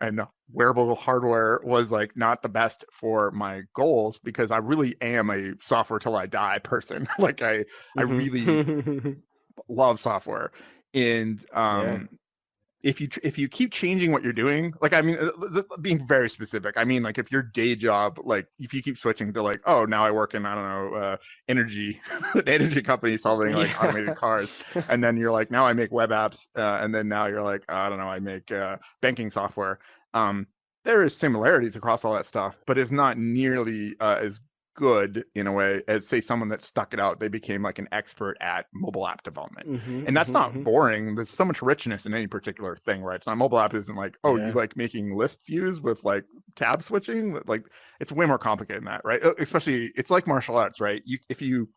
Speaker 2: wearable hardware was like not the best for my goals, because I really am a software till I die person. Like I really
Speaker 1: Hmm.
Speaker 2: love software. And
Speaker 1: Yeah.
Speaker 2: if you keep changing what you're doing, like, I mean, being very specific, I mean, like, if your day job, like, if you keep switching to like, oh, now I work in, I don't know, energy energy company selling like automated
Speaker 1: Yeah.
Speaker 2: cars, and then you're like, now I make web apps, and then now you're like, I don't know, I make banking software. um there is similarities across all that stuff, but it's not nearly as good in a way as, say, someone that stuck it out. They became like an expert at mobile app development,
Speaker 1: Hmm.
Speaker 2: and that's
Speaker 1: Hmm.
Speaker 2: not
Speaker 1: Hmm.
Speaker 2: boring. There's so much richness in any particular thing, right? It's not, mobile app isn't like, oh, you
Speaker 1: Yeah.
Speaker 2: like making list views with like tab switching. Like, it's way more complicated than that, right? Especially, it's like martial arts, right? If you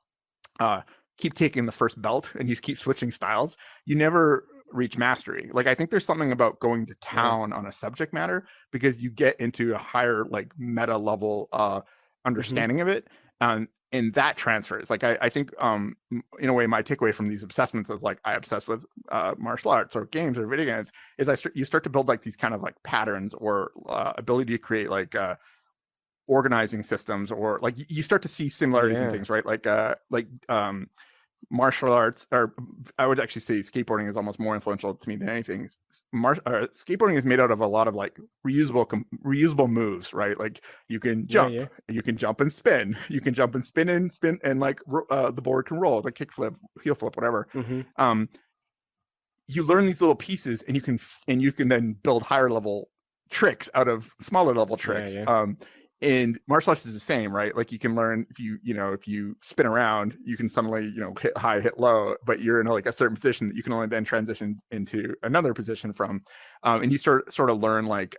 Speaker 2: uh, keep taking the first belt and you keep switching styles, you never reach mastery. Like, I think there's something about going to
Speaker 1: Yeah.
Speaker 2: town on a subject matter, because you get into a higher like meta level
Speaker 1: Hmm.
Speaker 2: understanding of it. And that transfers. Like, I think in a way, my takeaway from these assessments is like, I obsess with martial arts or games or video games, is you start to build like these kind of like patterns, or ability to create like organizing systems, or like you start to see similarities in
Speaker 1: Yeah.
Speaker 2: things, right? Like martial arts, or I would actually say skateboarding is almost more influential to me than anything. Skateboarding is made out of a lot of like reusable moves, right? Like,
Speaker 1: Yeah. Yeah.
Speaker 2: you can jump and spin, you can jump and spin, and like the board can roll, like kick flip, heel flip, whatever.
Speaker 1: Hmm.
Speaker 2: um you learn these little pieces, and you can then build higher level tricks out of smaller level
Speaker 1: Yeah.
Speaker 2: tricks.
Speaker 1: Yeah.
Speaker 2: And martial arts is the same, right? Like, you can learn, if you spin around, you can suddenly, hit high, hit low, but you're in like a certain position that you can only then transition into another position from. And you sort of learn like,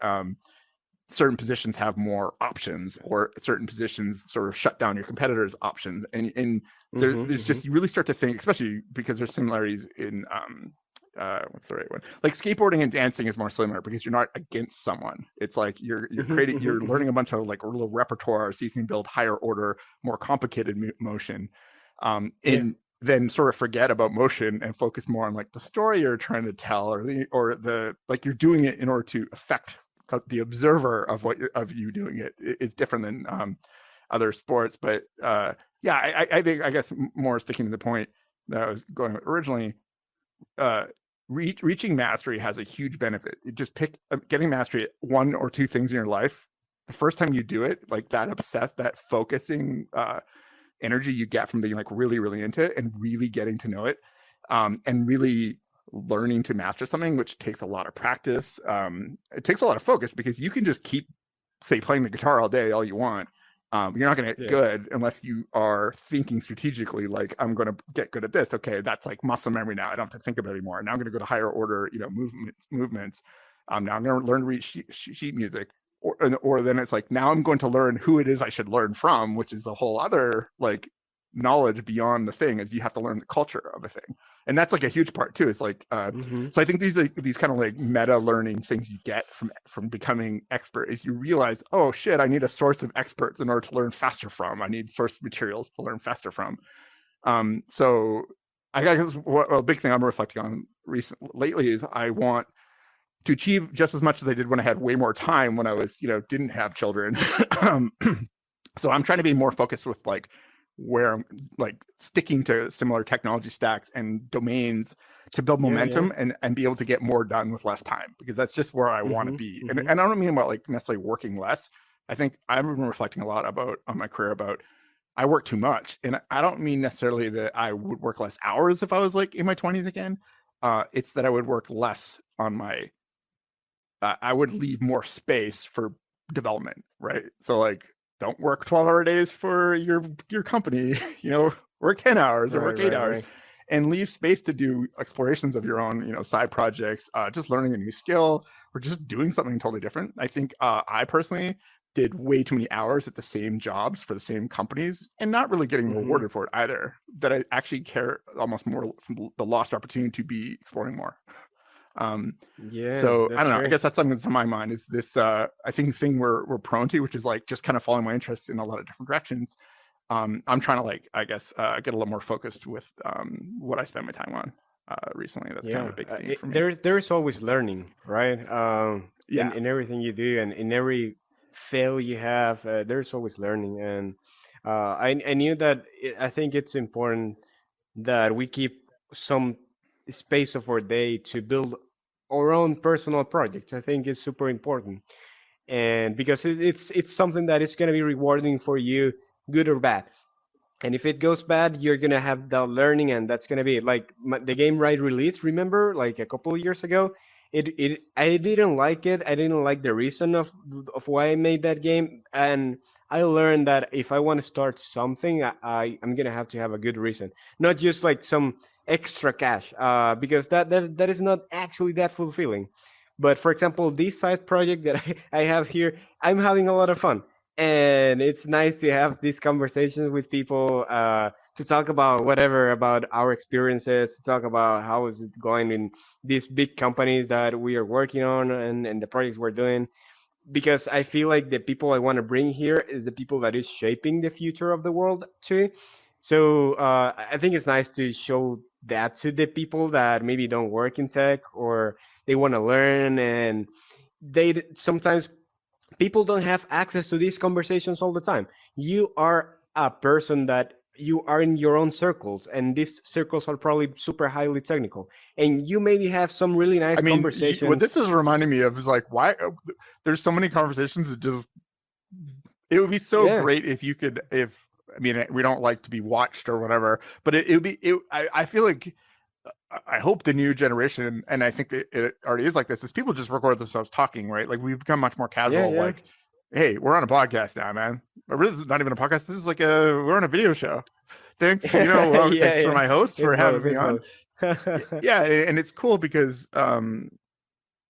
Speaker 2: certain positions have more options, or certain positions sort of shut down your competitors' options. And
Speaker 1: Hmm.
Speaker 2: there's
Speaker 1: Hmm.
Speaker 2: just, you really start to think, especially because there's similarities in what's the right one? Like, skateboarding and dancing is more similar, because you're not against someone. It's like
Speaker 1: Hmm.
Speaker 2: you're
Speaker 1: Hmm.
Speaker 2: learning a bunch of like a little repertoire, so you can build higher order, more complicated motion.
Speaker 1: Yeah.
Speaker 2: And then sort of forget about motion and focus more on like the story you're trying to tell, or the like, you're doing it in order to affect the observer of of you doing it. It's different than other sports. But yeah, I think, I guess, more sticking to the point that I was going with originally, uh, reaching mastery has a huge benefit. You just pick getting mastery at one or two things in your life. The first time you do it, like, that obsessed, that focusing energy you get from being like really, really into it and really getting to know it, and really learning to master something, which takes a lot of practice. It takes a lot of focus, because you can just keep, say, playing the guitar all day, all you want. You're not going to get
Speaker 1: Yeah.
Speaker 2: good unless you are thinking strategically, like, I'm going to get good at this. Okay, that's like muscle memory now. I don't have to think about it anymore. Now I'm going to go to higher order, movements. Now I'm going to learn to read sheet music. Or then it's like, now I'm going to learn who it is I should learn from, which is a whole other like knowledge beyond the thing, is you have to learn the culture of a thing. And that's like a huge part too. It's like,
Speaker 1: Hmm.
Speaker 2: so I think these kind of like meta learning things you get from becoming expert, is you realize, oh shit, I need a source of experts in order to learn faster from. I need source materials to learn faster from. So I guess what a big thing I'm reflecting on lately is, I want to achieve just as much as I did when I had way more time, when I was, didn't have children. um, so I'm trying to be more focused with like where I'm like sticking to similar technology stacks and domains to build
Speaker 1: Yeah. Yeah.
Speaker 2: momentum, and be able to get more done with less time, because that's just where I want to
Speaker 1: Hmm.
Speaker 2: be. And
Speaker 1: Hmm.
Speaker 2: I don't mean about like necessarily working less, I think I've been reflecting a lot about on my career about I work too much, and I don't mean necessarily that I would work less hours if I was like in my 20s again. It's that I would work less on my I would leave more space for development, right? So like, don't work 12-hour days for your company, work 10 hours or
Speaker 1: Right,
Speaker 2: work 8 hours,
Speaker 1: right.
Speaker 2: and leave space to do explorations of your own, side projects, just learning a new skill or just doing something totally different. I think I personally did way too many hours at the same jobs for the same companies and not really getting
Speaker 1: Mm-hmm.
Speaker 2: rewarded for it either. That I actually care almost more from the lost opportunity to be exploring more. Um,
Speaker 1: Yeah,
Speaker 2: so I
Speaker 1: that's
Speaker 2: don't know. I
Speaker 1: true.
Speaker 2: guess that's something that's on my mind is this I think thing we're prone to, which is like just kind of following my interests in a lot of different directions. I'm trying to like I guess get a little more focused with what I spend my time on recently. That's kind of
Speaker 1: Yeah,
Speaker 2: a big theme for me.
Speaker 1: there's always learning, right?
Speaker 2: Yeah.
Speaker 1: In everything you do and in every fail you have, there's always learning. And I knew that I think it's important that we keep some space of our day to build our own personal projects. I think it's super important, and because it's something that is going to be rewarding for you, good or bad. And if it goes bad, you're gonna have the learning, and that's gonna be it. Like the game right release. Remember, like a couple of years ago, it I didn't like it. I didn't like the reason of why I made that game, and I learned that if I want to start something, I'm gonna have to have a good reason, not just like some extra cash, because that is not actually that fulfilling. But for example, this side project that I have here, I'm having a lot of fun, and it's nice to have these conversations with people, to talk about whatever about our experiences, to talk about how is it going in these big companies that we are working on, and the projects we're doing, because I feel like the people I want to bring here is the people that is shaping the future of the world too. So I think it's nice to show that to the people that maybe don't work in tech, or they want to learn, and sometimes people don't have access to these conversations all the time. You are a person that you are in your own circles, and these circles are probably super highly technical, and you maybe have some really nice
Speaker 2: I mean, what
Speaker 1: conversations.
Speaker 2: this is reminding me of is like why there's so many conversations that just it would be so
Speaker 1: Yeah,
Speaker 2: great if you could if I mean we don't like to be watched or whatever, but it would be I feel like I hope the new generation, and I think it already is like this, is people just record themselves talking, right? Like we've become much more
Speaker 1: yeah,
Speaker 2: casual.
Speaker 1: yeah,
Speaker 2: Like, hey, we're on a podcast now, man. Or this is not even a podcast. This is like we're on a video show. Thanks,
Speaker 1: yeah,
Speaker 2: thanks for
Speaker 1: yeah.
Speaker 2: my hosts for
Speaker 1: It's
Speaker 2: having
Speaker 1: both.
Speaker 2: me
Speaker 1: It's
Speaker 2: on.
Speaker 1: both.
Speaker 2: Yeah, and it's cool because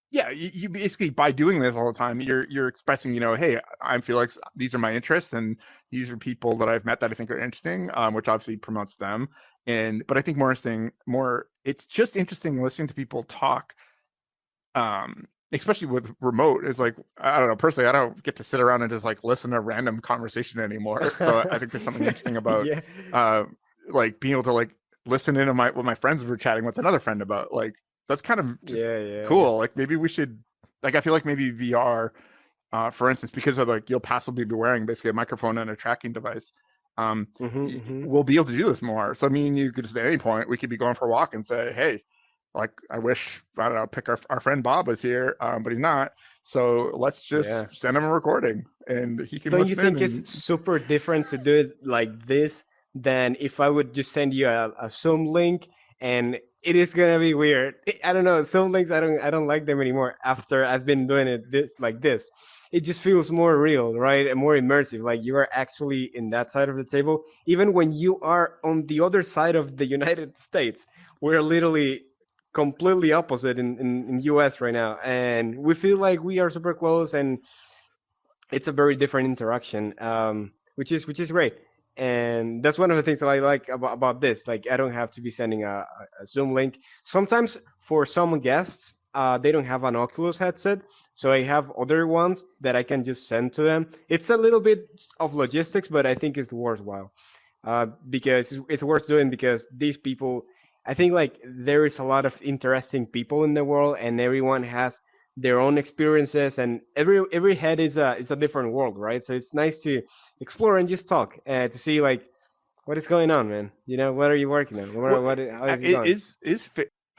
Speaker 2: yeah, you basically by doing this all the time, you're expressing, hey, I feel like these are my interests, and these are people that I've met that I think are interesting, which obviously promotes them. But I think it's just interesting listening to people talk, especially with remote. Is like I don't know personally, I don't get to sit around and just like listen to random conversation anymore. So I think there's something interesting about
Speaker 1: Yeah,
Speaker 2: uh, like being able to like listen in on what my friends were chatting with another friend about. Like that's kind of just
Speaker 1: yeah, yeah.
Speaker 2: cool. Like maybe we should like I feel like maybe VR, for instance, because of like you'll possibly be wearing basically a microphone and a tracking device. Um,
Speaker 1: Mm-hmm, mm-hmm.
Speaker 2: we'll be able to do this more. So I mean, you could just at any point we could be going for a walk and say, hey, like I wish I don't know, pick our friend Bob was here, but he's not. So let's just
Speaker 1: Yeah.
Speaker 2: send him a recording and he can
Speaker 1: Don't you
Speaker 2: listen in.
Speaker 1: think it's
Speaker 2: And
Speaker 1: super different to do it like this than if I would just send you a Zoom link, and it is gonna be weird. I don't know. Zoom links, I don't like them anymore after I've been doing it this like this. It just feels more real, right? And more immersive. Like you are actually in that side of the table. Even when you are on the other side of the United States, we're literally completely opposite in US right now. And we feel like we are super close, and it's a very different interaction, which is great. And that's one of the things that I like about this. Like I don't have to be sending a Zoom link. Sometimes for some guests, they don't have an Oculus headset, so I have other ones that I can just send to them. It's a little bit of logistics, but I think it's worthwhile, because it's worth doing, because these people, I think, like there is a lot of interesting people in the world, and everyone has their own experiences, and every head is a different world, right? So it's nice to explore and just talk, to see like what is going on, man. What are you working on?
Speaker 2: well,
Speaker 1: How is it
Speaker 2: it
Speaker 1: going?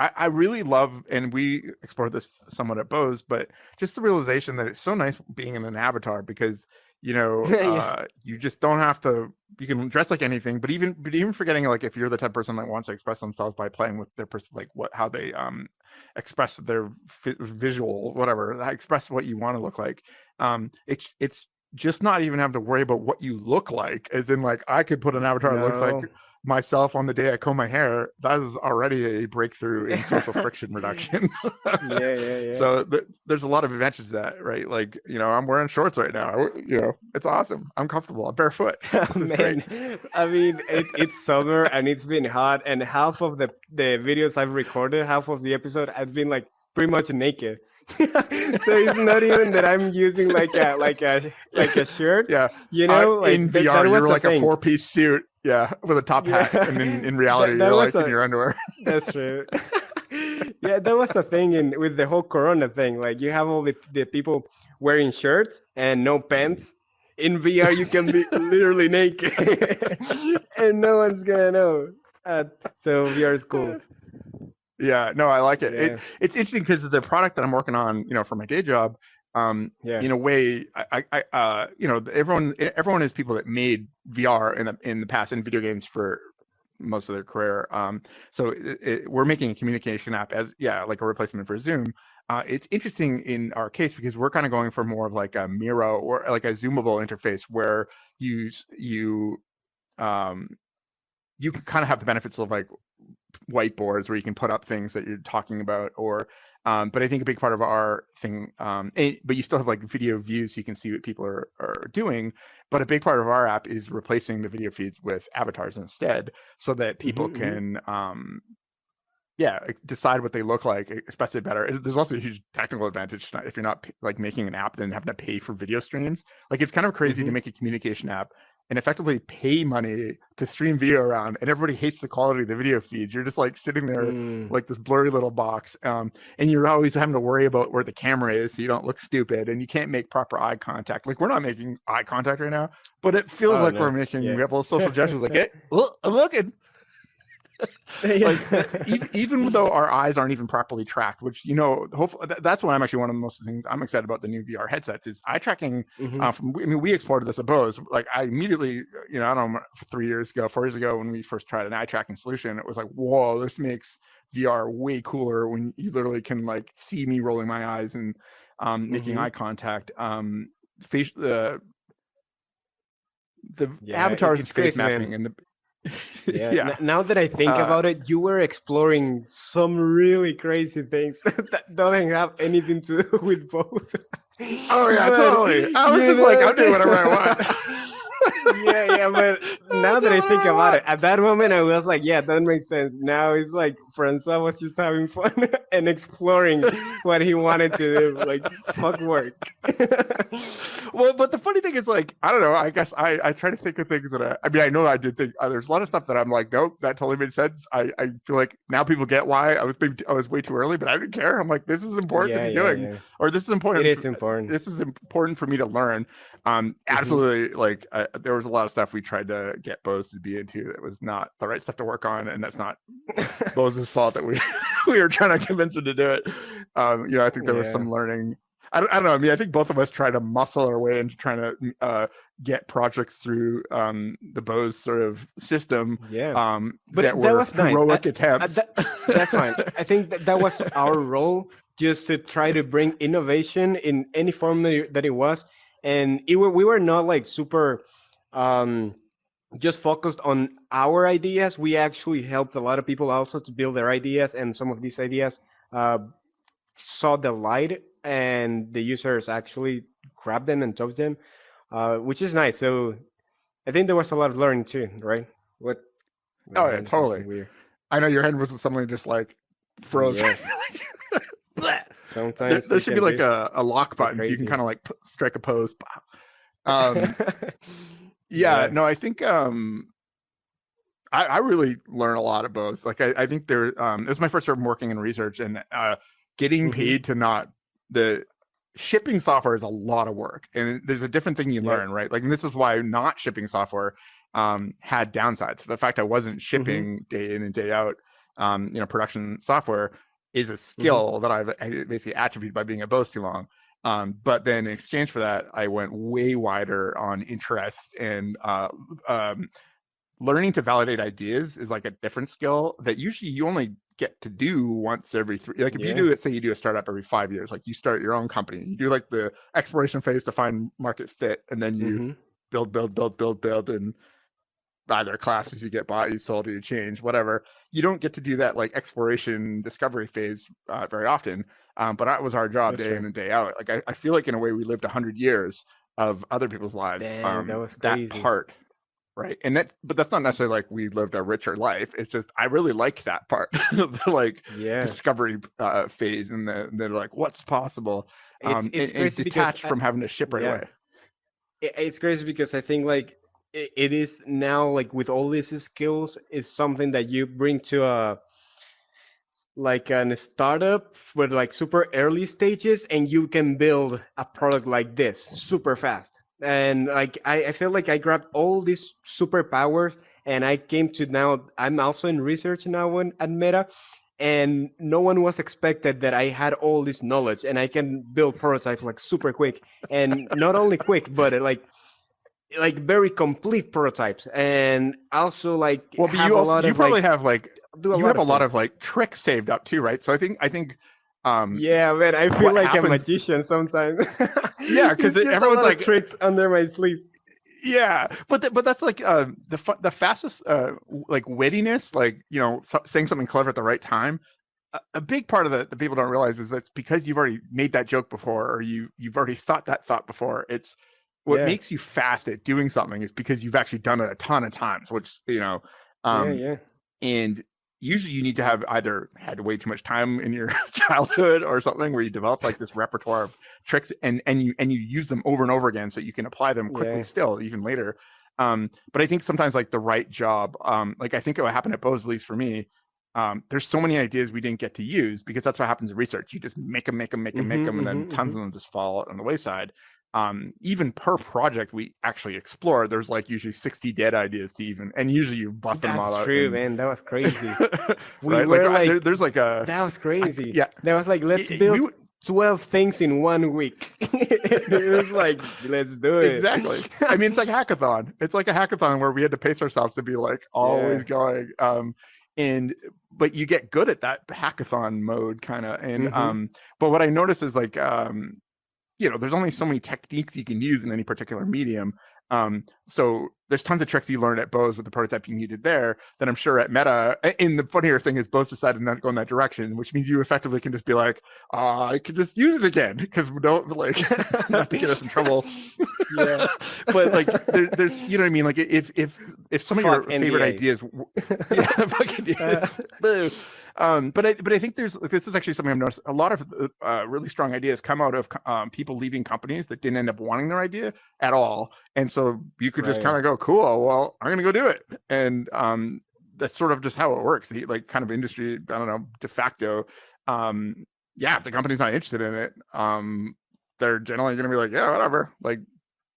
Speaker 2: I really love, and we explored this somewhat at Bose, but just the realization that it's so nice being in an avatar because
Speaker 1: Yeah.
Speaker 2: You just don't have to. You can dress like anything, but even forgetting like if you're the type of person that wants to express themselves by playing with their person, like how they express their visual whatever, express what you want to look like. It's just not even have to worry about what you look like, as in like I could put an avatar that looks like
Speaker 1: No.
Speaker 2: myself on the day I comb my hair. That is already a breakthrough in social
Speaker 1: Yeah,
Speaker 2: friction reduction.
Speaker 1: yeah, yeah.
Speaker 2: So there's a lot of advantages to that, right? Like, I'm wearing shorts right now. It's awesome. I'm comfortable. I'm barefoot. This is great.
Speaker 1: Man, I mean, it's summer and it's been hot, and half of the videos I've recorded, half of the episode, I've been like pretty much naked. So it's not even that I'm using like a shirt,
Speaker 2: Yeah.
Speaker 1: like
Speaker 2: In
Speaker 1: that
Speaker 2: VR,
Speaker 1: was
Speaker 2: you're
Speaker 1: a
Speaker 2: like a
Speaker 1: thing.
Speaker 2: 4-piece suit. Yeah. With a top
Speaker 1: Yeah,
Speaker 2: hat. And in reality,
Speaker 1: that
Speaker 2: you're
Speaker 1: was
Speaker 2: like in
Speaker 1: a
Speaker 2: your underwear.
Speaker 1: that's true. Yeah, that was a thing in with the whole Corona thing. Like you have all the people wearing shirts and no pants. In VR, you can be literally naked, and no one's gonna know. Uh, so VR is cool.
Speaker 2: Yeah, no, I like it.
Speaker 1: Yeah,
Speaker 2: It's interesting because the product that I'm working on, for my day job,
Speaker 1: yeah.
Speaker 2: in a way, everyone is people that made VR in the past in video games for most of their career. So we're making a communication app as like a replacement for Zoom. It's interesting in our case because we're kind of going for more of like a Miro or like a zoomable interface where you um you can kind of have the benefits of like whiteboards where you can put up things that you're talking about, or but I think a big part of our thing, but you still have like video views so you can see what people are doing, but a big part of our app is replacing the video feeds with avatars instead, so that people
Speaker 1: Hmm.
Speaker 2: can decide what they look like, especially better. There's also a huge technical advantage if you're not like making an app then having to pay for video streams. Like it's kind of crazy to
Speaker 1: Hmm.
Speaker 2: make a communication app and effectively pay money to stream video around, and everybody hates the quality of the video feeds. You're just like sitting there
Speaker 1: Mm.
Speaker 2: like this blurry little box, and you're always having to worry about where the camera is so you don't look stupid, and you can't make proper eye contact. Like we're not making eye contact right now, but it feels
Speaker 1: Oh
Speaker 2: like
Speaker 1: no.
Speaker 2: we
Speaker 1: Yeah.
Speaker 2: have all social gestures like, hey, I'm looking. Like
Speaker 1: Yeah.
Speaker 2: even though our eyes aren't even properly tracked, which hopefully that's why I'm actually one of the most things I'm excited about the new VR headsets is eye tracking.
Speaker 1: Hmm.
Speaker 2: We explored this at Bose. Like I immediately, I don't know, 4 years ago when we first tried an eye tracking solution, it was like, whoa, this makes VR way cooler when you literally can like see me rolling my eyes and making
Speaker 1: Hmm.
Speaker 2: eye contact. Face the
Speaker 1: Yeah,
Speaker 2: avatars and
Speaker 1: it's
Speaker 2: face
Speaker 1: crazy, man.
Speaker 2: mapping and the
Speaker 1: Yeah.
Speaker 2: yeah.
Speaker 1: Now that I think
Speaker 2: Uh,
Speaker 1: about it, you were exploring some really crazy things that don't have anything to do with both.
Speaker 2: Oh yeah,
Speaker 1: But
Speaker 2: totally. I was
Speaker 1: you
Speaker 2: just like,
Speaker 1: know,
Speaker 2: I'm doing whatever I want.
Speaker 1: yeah, yeah. But
Speaker 2: I
Speaker 1: now
Speaker 2: do
Speaker 1: that I
Speaker 2: whatever
Speaker 1: think
Speaker 2: I
Speaker 1: about
Speaker 2: want.
Speaker 1: it, at that moment I was like, yeah, that makes sense. Now it's like Francois was just having fun and exploring what he wanted to do. Like fuck work.
Speaker 2: Well, but the funny thing is, like, I don't know. I guess I try to think of things that I mean, I know I did think there's a lot of stuff that I'm like, nope, that totally made sense. I feel like now people get why I was way too early, but I didn't care. I'm like, this is important to
Speaker 1: Yeah,
Speaker 2: be
Speaker 1: yeah,
Speaker 2: doing,
Speaker 1: yeah.
Speaker 2: or this is
Speaker 1: It
Speaker 2: important.
Speaker 1: is important.
Speaker 2: This is important for me to learn.
Speaker 1: Hmm.
Speaker 2: Absolutely. Like, there was a lot of stuff we tried to get Bose to be into that was not the right stuff to work on, and that's not Bose's fault that we we were trying to convince him to do it. I think there was
Speaker 1: Yeah,
Speaker 2: some learning. I don't know. I mean, I think both of us try to muscle our way into trying to get projects through the Bose sort of system
Speaker 1: yeah.
Speaker 2: that
Speaker 1: But that
Speaker 2: were
Speaker 1: was nice.
Speaker 2: heroic attempts.
Speaker 1: That's fine. I think that was our role, just to try to bring innovation in any form that it was. And we were not like super um, just focused on our ideas. We actually helped a lot of people also to build their ideas, and some of these ideas uh, saw the light, and the users actually grabbed them and took them, which is nice. So I think there was a lot of learning too, right? What? My
Speaker 2: Oh yeah,
Speaker 1: hand is
Speaker 2: totally.
Speaker 1: acting weird.
Speaker 2: I know your hand was suddenly just like froze.
Speaker 1: Yeah.
Speaker 2: Bleh.
Speaker 1: Sometimes
Speaker 2: There
Speaker 1: they
Speaker 2: should be
Speaker 1: can
Speaker 2: like
Speaker 1: do
Speaker 2: a lock
Speaker 1: go
Speaker 2: button so you can
Speaker 1: crazy.
Speaker 2: kind of like strike a pose. Um, yeah,
Speaker 1: Yeah.
Speaker 2: no, I think I really learn a lot of both. Like I think it was my first time working in research, and getting
Speaker 1: Hmm.
Speaker 2: paid to not the shipping software is a lot of work, and there's a different thing you
Speaker 1: Yep.
Speaker 2: learn, right? Like, and this is why not shipping software had downsides. The fact I wasn't
Speaker 1: Hmm.
Speaker 2: shipping day in and day out, production software is a
Speaker 1: Hmm.
Speaker 2: skill that I basically attributed by being at Bose too long. But then in exchange for that, I went way wider on interest and learning to validate ideas is like a different skill that usually you only get to do once every three. Like if you
Speaker 1: Yeah.
Speaker 2: do it, say you do a startup every 5 years, like you start your own company, you do like the exploration phase to find market fit, and then you
Speaker 1: Mm-hmm.
Speaker 2: build, and either classes you get bought, you sold, you change, whatever. You don't get to do that like exploration discovery phase very often. But that was our job
Speaker 1: That's
Speaker 2: day
Speaker 1: true.
Speaker 2: in and day out. Like I feel like in a way we lived 100 years of other people's lives.
Speaker 1: Damn, that was
Speaker 2: That
Speaker 1: crazy.
Speaker 2: part, right? And that, but that's not necessarily like we lived a richer life. It's just I really like that part, the like
Speaker 1: Yeah.
Speaker 2: discovery phase, and they're like, what's possible,
Speaker 1: It's
Speaker 2: and
Speaker 1: crazy because
Speaker 2: detached from having to ship right
Speaker 1: yeah,
Speaker 2: away.
Speaker 1: it's crazy because I think like it is now like with all these skills, it's something that you bring to a like an startup with like super early stages, and you can build a product like this super fast. And like I feel like I grabbed all these superpowers, and I came to now I'm also in research now at Meta, and no one was expected that I had all this knowledge and I can build prototypes like super quick, and not only quick but like very complete prototypes, and also like
Speaker 2: Well, but
Speaker 1: have a lot
Speaker 2: you
Speaker 1: of
Speaker 2: probably
Speaker 1: like
Speaker 2: have like
Speaker 1: do a
Speaker 2: you
Speaker 1: lot
Speaker 2: have a
Speaker 1: of
Speaker 2: lot
Speaker 1: things.
Speaker 2: of like tricks saved up too, right? So I think um
Speaker 1: Yeah, man, I feel
Speaker 2: what
Speaker 1: like a
Speaker 2: happens,
Speaker 1: magician sometimes.
Speaker 2: yeah, because
Speaker 1: It's just a
Speaker 2: everyone's
Speaker 1: lot of
Speaker 2: like,
Speaker 1: tricks under my sleeves.
Speaker 2: yeah, but but that's like the fastest like wittiness, like saying something clever at the right time. A big part of that that people don't realize is that because you've already made that joke before, or you've already thought that thought before. It's what
Speaker 1: Yeah,
Speaker 2: makes you fast at doing something is because you've actually done it a ton of times, which
Speaker 1: yeah,
Speaker 2: um
Speaker 1: yeah,
Speaker 2: and usually you need to have either had way too much time in your childhood or something where you develop like this repertoire of tricks, and you use them over and over again so you can apply them quickly
Speaker 1: yeah.
Speaker 2: still even later. But I think sometimes like the right job, like I think what happened at Bose, at least for me, there's so many ideas we didn't get to use because that's what happens in research. You just make them, and then tons of them just fall on the wayside. Even per project we actually explore, there's like usually 60 dead ideas to even, and usually you're busting them
Speaker 1: That's
Speaker 2: all out
Speaker 1: true,
Speaker 2: in
Speaker 1: man. That was crazy. We
Speaker 2: right. Like
Speaker 1: were like,
Speaker 2: there's like a
Speaker 1: that was crazy.
Speaker 2: yeah,
Speaker 1: That was like, let's
Speaker 2: we
Speaker 1: build 12 things in 1 week. It was like, let's do it.
Speaker 2: exactly. I mean, it's like hackathon. It's like a hackathon where we had to pace ourselves to be like
Speaker 1: Yeah.
Speaker 2: always going. And but you get good at that hackathon mode kind of. And
Speaker 1: Mm-hmm.
Speaker 2: but what I noticed is like there's only so many techniques you can use in any particular medium. So there's tons of tricks you learn at Bose with the prototyping you did there that I'm sure at Meta. And the funnier thing is Bose decided not to go in that direction, which means you effectively can just be like, I could just use it again because we don't like not to get us in trouble.
Speaker 1: Yeah.
Speaker 2: But like there's what I mean. Like if some of
Speaker 1: Fuck
Speaker 2: your favorite
Speaker 1: NDAs.
Speaker 2: ideas, yeah, fucking yes. But I think there's this is actually something I've noticed. A lot of really strong ideas come out of people leaving companies that didn't end up wanting their idea at all, and so you could just
Speaker 1: Right.
Speaker 2: kind of go, cool, well, I'm gonna go do it, and that's sort of just how it works. The like kind of industry, I don't know, de facto. Yeah, if the company's not interested in it, they're generally gonna be like, yeah, whatever, like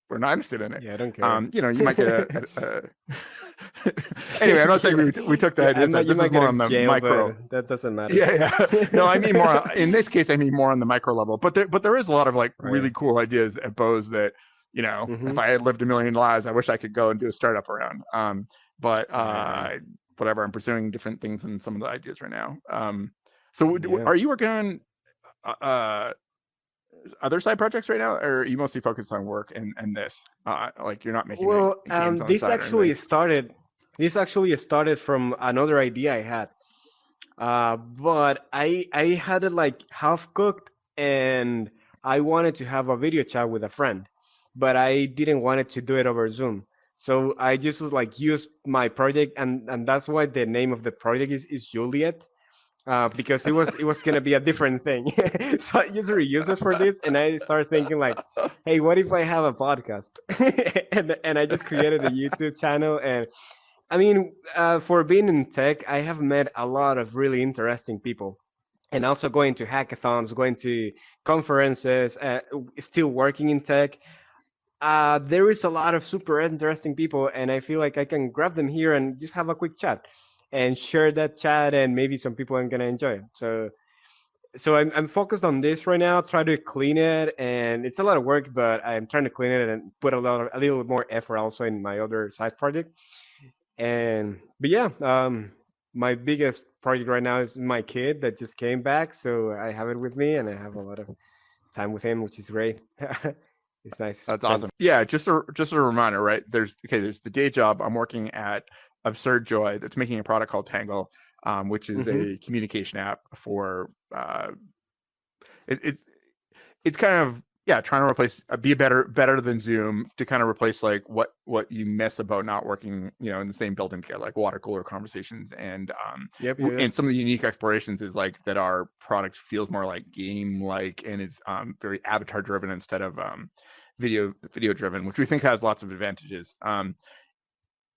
Speaker 2: we're not interested in it.
Speaker 1: Yeah, I don't care.
Speaker 2: You might get a anyway, I'm not saying
Speaker 1: Yeah.
Speaker 2: we took the
Speaker 1: Yeah,
Speaker 2: ideas that
Speaker 1: you
Speaker 2: this
Speaker 1: might
Speaker 2: is
Speaker 1: get
Speaker 2: more
Speaker 1: a
Speaker 2: on the
Speaker 1: jail,
Speaker 2: micro.
Speaker 1: but that doesn't matter.
Speaker 2: Yeah, yeah. No, I mean more in this case. I mean more on the micro level. But there is a lot of like
Speaker 1: Right.
Speaker 2: really cool ideas at Bose that if
Speaker 1: Mm-hmm.
Speaker 2: I had lived a million lives, I wish I could go and do a startup around. But
Speaker 1: Right, right.
Speaker 2: whatever. I'm pursuing different things in some of the ideas right now. So
Speaker 1: Yeah.
Speaker 2: are you working on uh other side projects right now, or are you mostly focused on work and this? Like you're not making like
Speaker 1: Well,
Speaker 2: games on the
Speaker 1: this
Speaker 2: side or anything?
Speaker 1: actually started. This actually started from another idea I had. But I had it like half cooked, and I wanted to have a video chat with a friend, but I didn't want it to do it over Zoom. So I just was like use my project, and that's why the name of the project is Juliet, because it was gonna be a different thing. So I just reuse it for this, and I started thinking like, hey, what if I have a podcast? And I just created a YouTube channel, and I mean, for being in tech, I have met a lot of really interesting people, and also going to hackathons, going to conferences, still working in tech. There is a lot of super interesting people, and I feel like I can grab them here and just have a quick chat and share that chat, and maybe some people are gonna enjoy it. So so I'm focused on this right now. Try to clean it, and it's a lot of work, but I'm trying to clean it and put a little more effort also in my other side project. And but yeah, my biggest project right now is my kid that just came back, so I have it with me, and I have a lot of time with him, which is great. It's nice to
Speaker 2: That's
Speaker 1: spend.
Speaker 2: awesome. Yeah, just a reminder, right? There's the day job. I'm working at Absurd Joy that's making a product called Tangle, which is
Speaker 1: Hmm.
Speaker 2: a communication app for it's it's kind of, yeah, trying to replace be better than Zoom, to kind of replace like what you miss about not working, in the same building together, like water cooler conversations. And
Speaker 1: Yep, yeah, yeah.
Speaker 2: and some of the unique explorations is like that our product feels more like game like, and is very avatar driven instead of video driven, which we think has lots of advantages.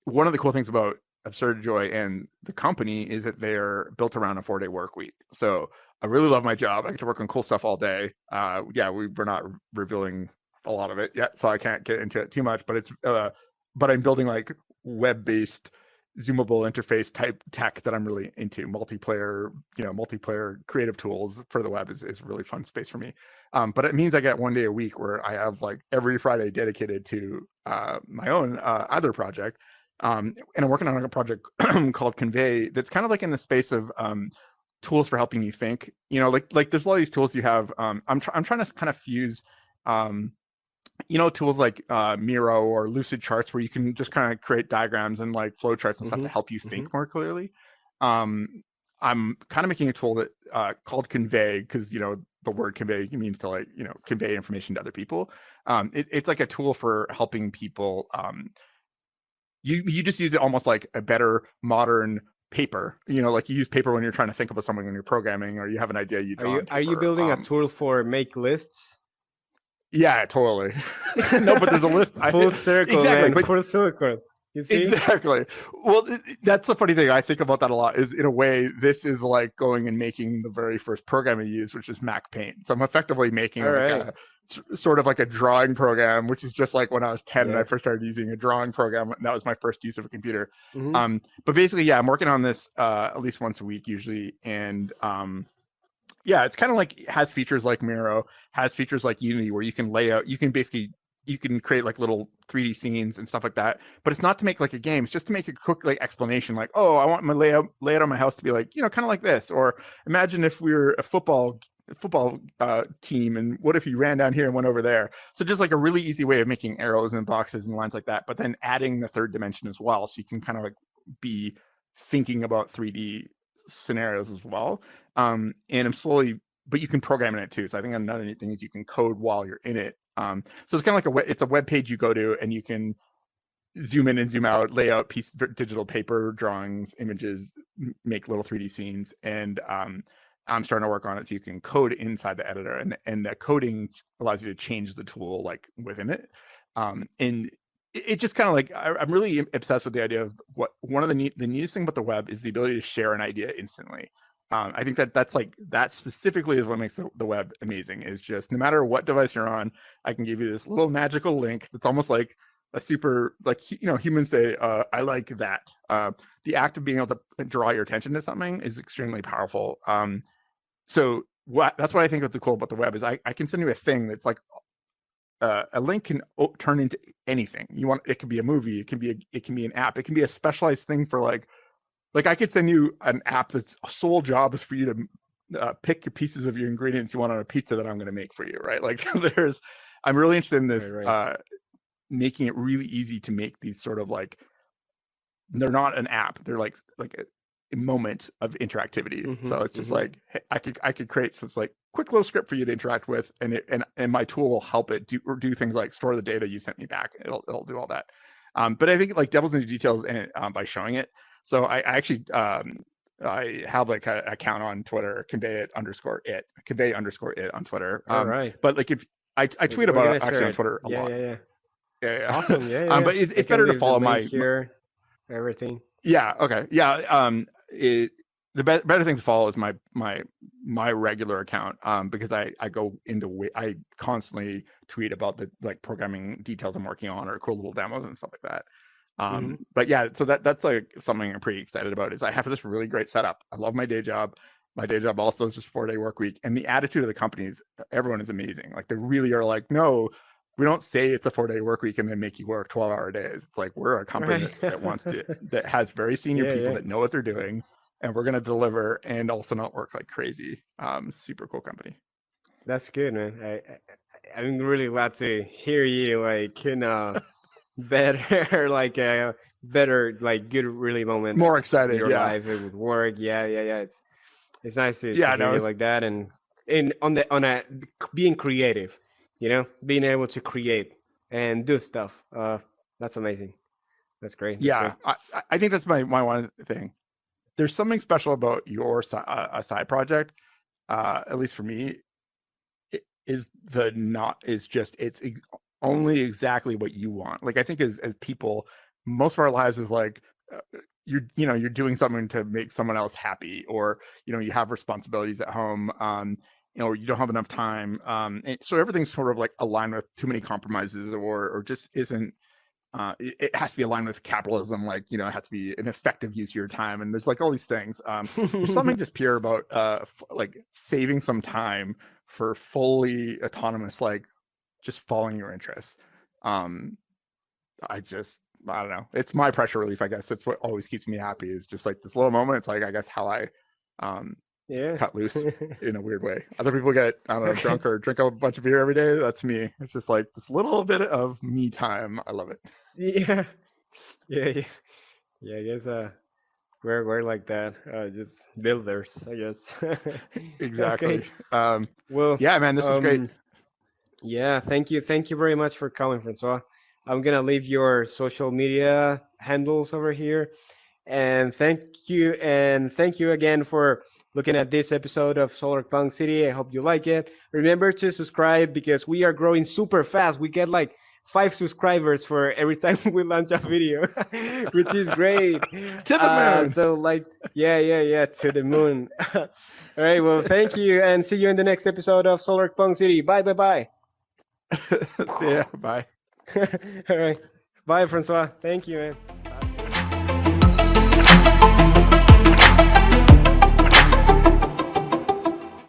Speaker 2: One of the cool things about Absurd Joy and the company is that they're built around a 4-day work week. So I really love my job. I get to work on cool stuff all day. Yeah, we're not revealing a lot of it yet, so I can't get into it too much. But but I'm building like web-based zoomable interface type tech that I'm really into. Multiplayer creative tools for the web is a really fun space for me. But it means I get 1 day a week where I have like every Friday dedicated to my own other project. And I'm working on a project called Convey that's kind of like in the space of tools for helping you think. Like there's a lot of these tools you have. I'm trying to kind of fuse, um, tools like Miro or Lucid Charts, where you can just kind of create diagrams and like flow charts and stuff
Speaker 1: Hmm.
Speaker 2: to help you
Speaker 1: Hmm.
Speaker 2: think more clearly. Um, I'm kind of making a tool that called Convey, because the word convey means to, like, convey information to other people. It's like a tool for helping people. You just use it almost like a better modern paper. Like you use paper when you're trying to think about something when you're programming, or you have an idea, you
Speaker 1: Are
Speaker 2: draw
Speaker 1: you
Speaker 2: on
Speaker 1: are you
Speaker 2: paper.
Speaker 1: building a tool for make lists?
Speaker 2: Yeah, totally. No, but there's a list.
Speaker 1: Full circle,
Speaker 2: Exactly,
Speaker 1: man.
Speaker 2: but
Speaker 1: Full circle. You see?
Speaker 2: exactly. Well, that's the funny thing. I think about that a lot. Is, in a way, this is like going and making the very first program I used, which is Mac Paint. So I'm effectively making
Speaker 1: All
Speaker 2: like
Speaker 1: right.
Speaker 2: a sort of like a drawing program, which is just like when I was 10 and I
Speaker 1: Yeah.
Speaker 2: first started using a drawing program. And that was my first use of a computer.
Speaker 1: Hmm.
Speaker 2: But basically, yeah, I'm working on this at least once a week usually, and yeah, it's kind of like, it has features like Miro, has features like Unity, where you can lay out, you can create like little 3D scenes and stuff like that. But it's not to make like a game; it's just to make a quick like explanation, like, oh, I want my layout on my house to be like, kind of like this. Or imagine if we were a football team, and what if you ran down here and went over there? So just like a really easy way of making arrows and boxes and lines like that, but then adding the third dimension as well, so you can kind of like be thinking about 3D scenarios as well. And I'm slowly, but you can program in it too. So I think another neat thing is you can code while you're in it. So it's kind of like it's a web page you go to, and you can zoom in and zoom out, lay out digital paper drawings, images, make little 3D scenes. And I'm starting to work on it so you can code inside the editor, and the coding allows you to change the tool like within it. And it just kind of like, I'm really obsessed with the idea of what one of the neatest thing about the web is the ability to share an idea instantly. I think that specifically is what makes the web amazing. Is just, no matter what device you're on, I can give you this little magical link that's almost like a super, like, humans say, I like that. The act of being able to draw your attention to something is extremely powerful. So that's what I think is the cool about the web is I can send you a thing that's like, a link can turn into anything you want. It can be a movie, it can be an app, it can be a specialized thing for like I could send you an app that's sole job is for you to pick your pieces of your ingredients you want on a pizza that I'm going to make for you, right? Like I'm really interested in
Speaker 1: Right.
Speaker 2: this,
Speaker 1: Right.
Speaker 2: making it really easy to make these sort of like, they're not an app, they're like a moment of interactivity.
Speaker 1: Hmm.
Speaker 2: So it's just
Speaker 1: Hmm.
Speaker 2: like, hey, I could create this like quick little script for you to interact with, and my tool will help it do things like store the data you sent me back. It'll do all that. But I think like devil's in the details, and by showing it. So I actually I have like an account on Twitter, convey underscore it on Twitter.
Speaker 1: All right.
Speaker 2: But like, if I tweet
Speaker 1: We're
Speaker 2: about
Speaker 1: gonna
Speaker 2: it actually
Speaker 1: share
Speaker 2: on
Speaker 1: it.
Speaker 2: Twitter a
Speaker 1: Yeah.
Speaker 2: lot.
Speaker 1: Yeah. Yeah.
Speaker 2: Yeah, yeah.
Speaker 1: Awesome. Yeah. Yeah. Yeah.
Speaker 2: But
Speaker 1: I
Speaker 2: it's
Speaker 1: can
Speaker 2: better to
Speaker 1: leave the
Speaker 2: follow
Speaker 1: link
Speaker 2: my
Speaker 1: here. Everything.
Speaker 2: yeah. Okay. Yeah. Better thing to follow is my regular account, because I go into I constantly tweet about the like programming details I'm working on, or cool little demos and stuff like that.
Speaker 1: Hmm.
Speaker 2: But yeah, so that's like something I'm pretty excited about. Is I have this really great setup. I love my day job. My day job also is just 4-day work week. And the attitude of the companies, everyone is amazing. Like they really are like, no, we don't say it's a 4-day work week and then make you work 12-hour days. It's like we're a company
Speaker 1: Right.
Speaker 2: that wants to, that has very senior
Speaker 1: Yeah,
Speaker 2: people
Speaker 1: yeah.
Speaker 2: that know what they're doing, and we're going to deliver and also not work like crazy. Super cool company.
Speaker 1: That's good, man. I'm really glad to hear you like in a better like a better like good really moment
Speaker 2: More
Speaker 1: of
Speaker 2: excited.
Speaker 1: your
Speaker 2: Yeah.
Speaker 1: life with work. Yeah, yeah, yeah. It's nice to
Speaker 2: Yeah.
Speaker 1: hear
Speaker 2: No,
Speaker 1: you
Speaker 2: it's,
Speaker 1: like that and on a being creative, being able to create and do stuff. That's amazing. That's great. That's
Speaker 2: yeah.
Speaker 1: great.
Speaker 2: I think that's my one thing. There's something special about your a side project, at least for me, is the not is just only exactly what you want. Like I think as people, most of our lives is like you're doing something to make someone else happy, or you have responsibilities at home, you don't have enough time, and so everything's sort of like aligned with too many compromises, or just isn't. It has to be aligned with capitalism, like it has to be an effective use of your time, and there's like all these things. There's something just pure about like saving some time for fully autonomous, like just following your interests. Um, I don't know. It's my pressure relief, I guess. That's what always keeps me happy. Is just like this little moment. It's like I guess how I um,
Speaker 1: Yeah.
Speaker 2: cut loose in a weird way. Other people get, I don't know,
Speaker 1: Okay.
Speaker 2: drunk or drink a bunch of beer every day. That's me. It's just like this little bit of me time. I love it.
Speaker 1: Yeah. Yeah. Yeah. Yeah. I guess we're like that. Just builders, I guess. Okay.
Speaker 2: Exactly.
Speaker 1: Well.
Speaker 2: Yeah, man, this was great.
Speaker 1: Um. Yeah. Thank you very much for coming, Francois. I'm gonna leave your social media handles over here. And thank you again for looking at this episode of Solarpunk City. I hope you like it. Remember to subscribe because we are growing super fast. We get like 5 subscribers for every time we launch a video, which is great.
Speaker 2: To the moon.
Speaker 1: So like, yeah, yeah, yeah, to the moon. All right. Well, thank you, and see you in the next episode of Solarpunk City. Bye, bye, bye.
Speaker 2: See ya. Bye.
Speaker 1: All right. Bye, Francois. Thank you, man.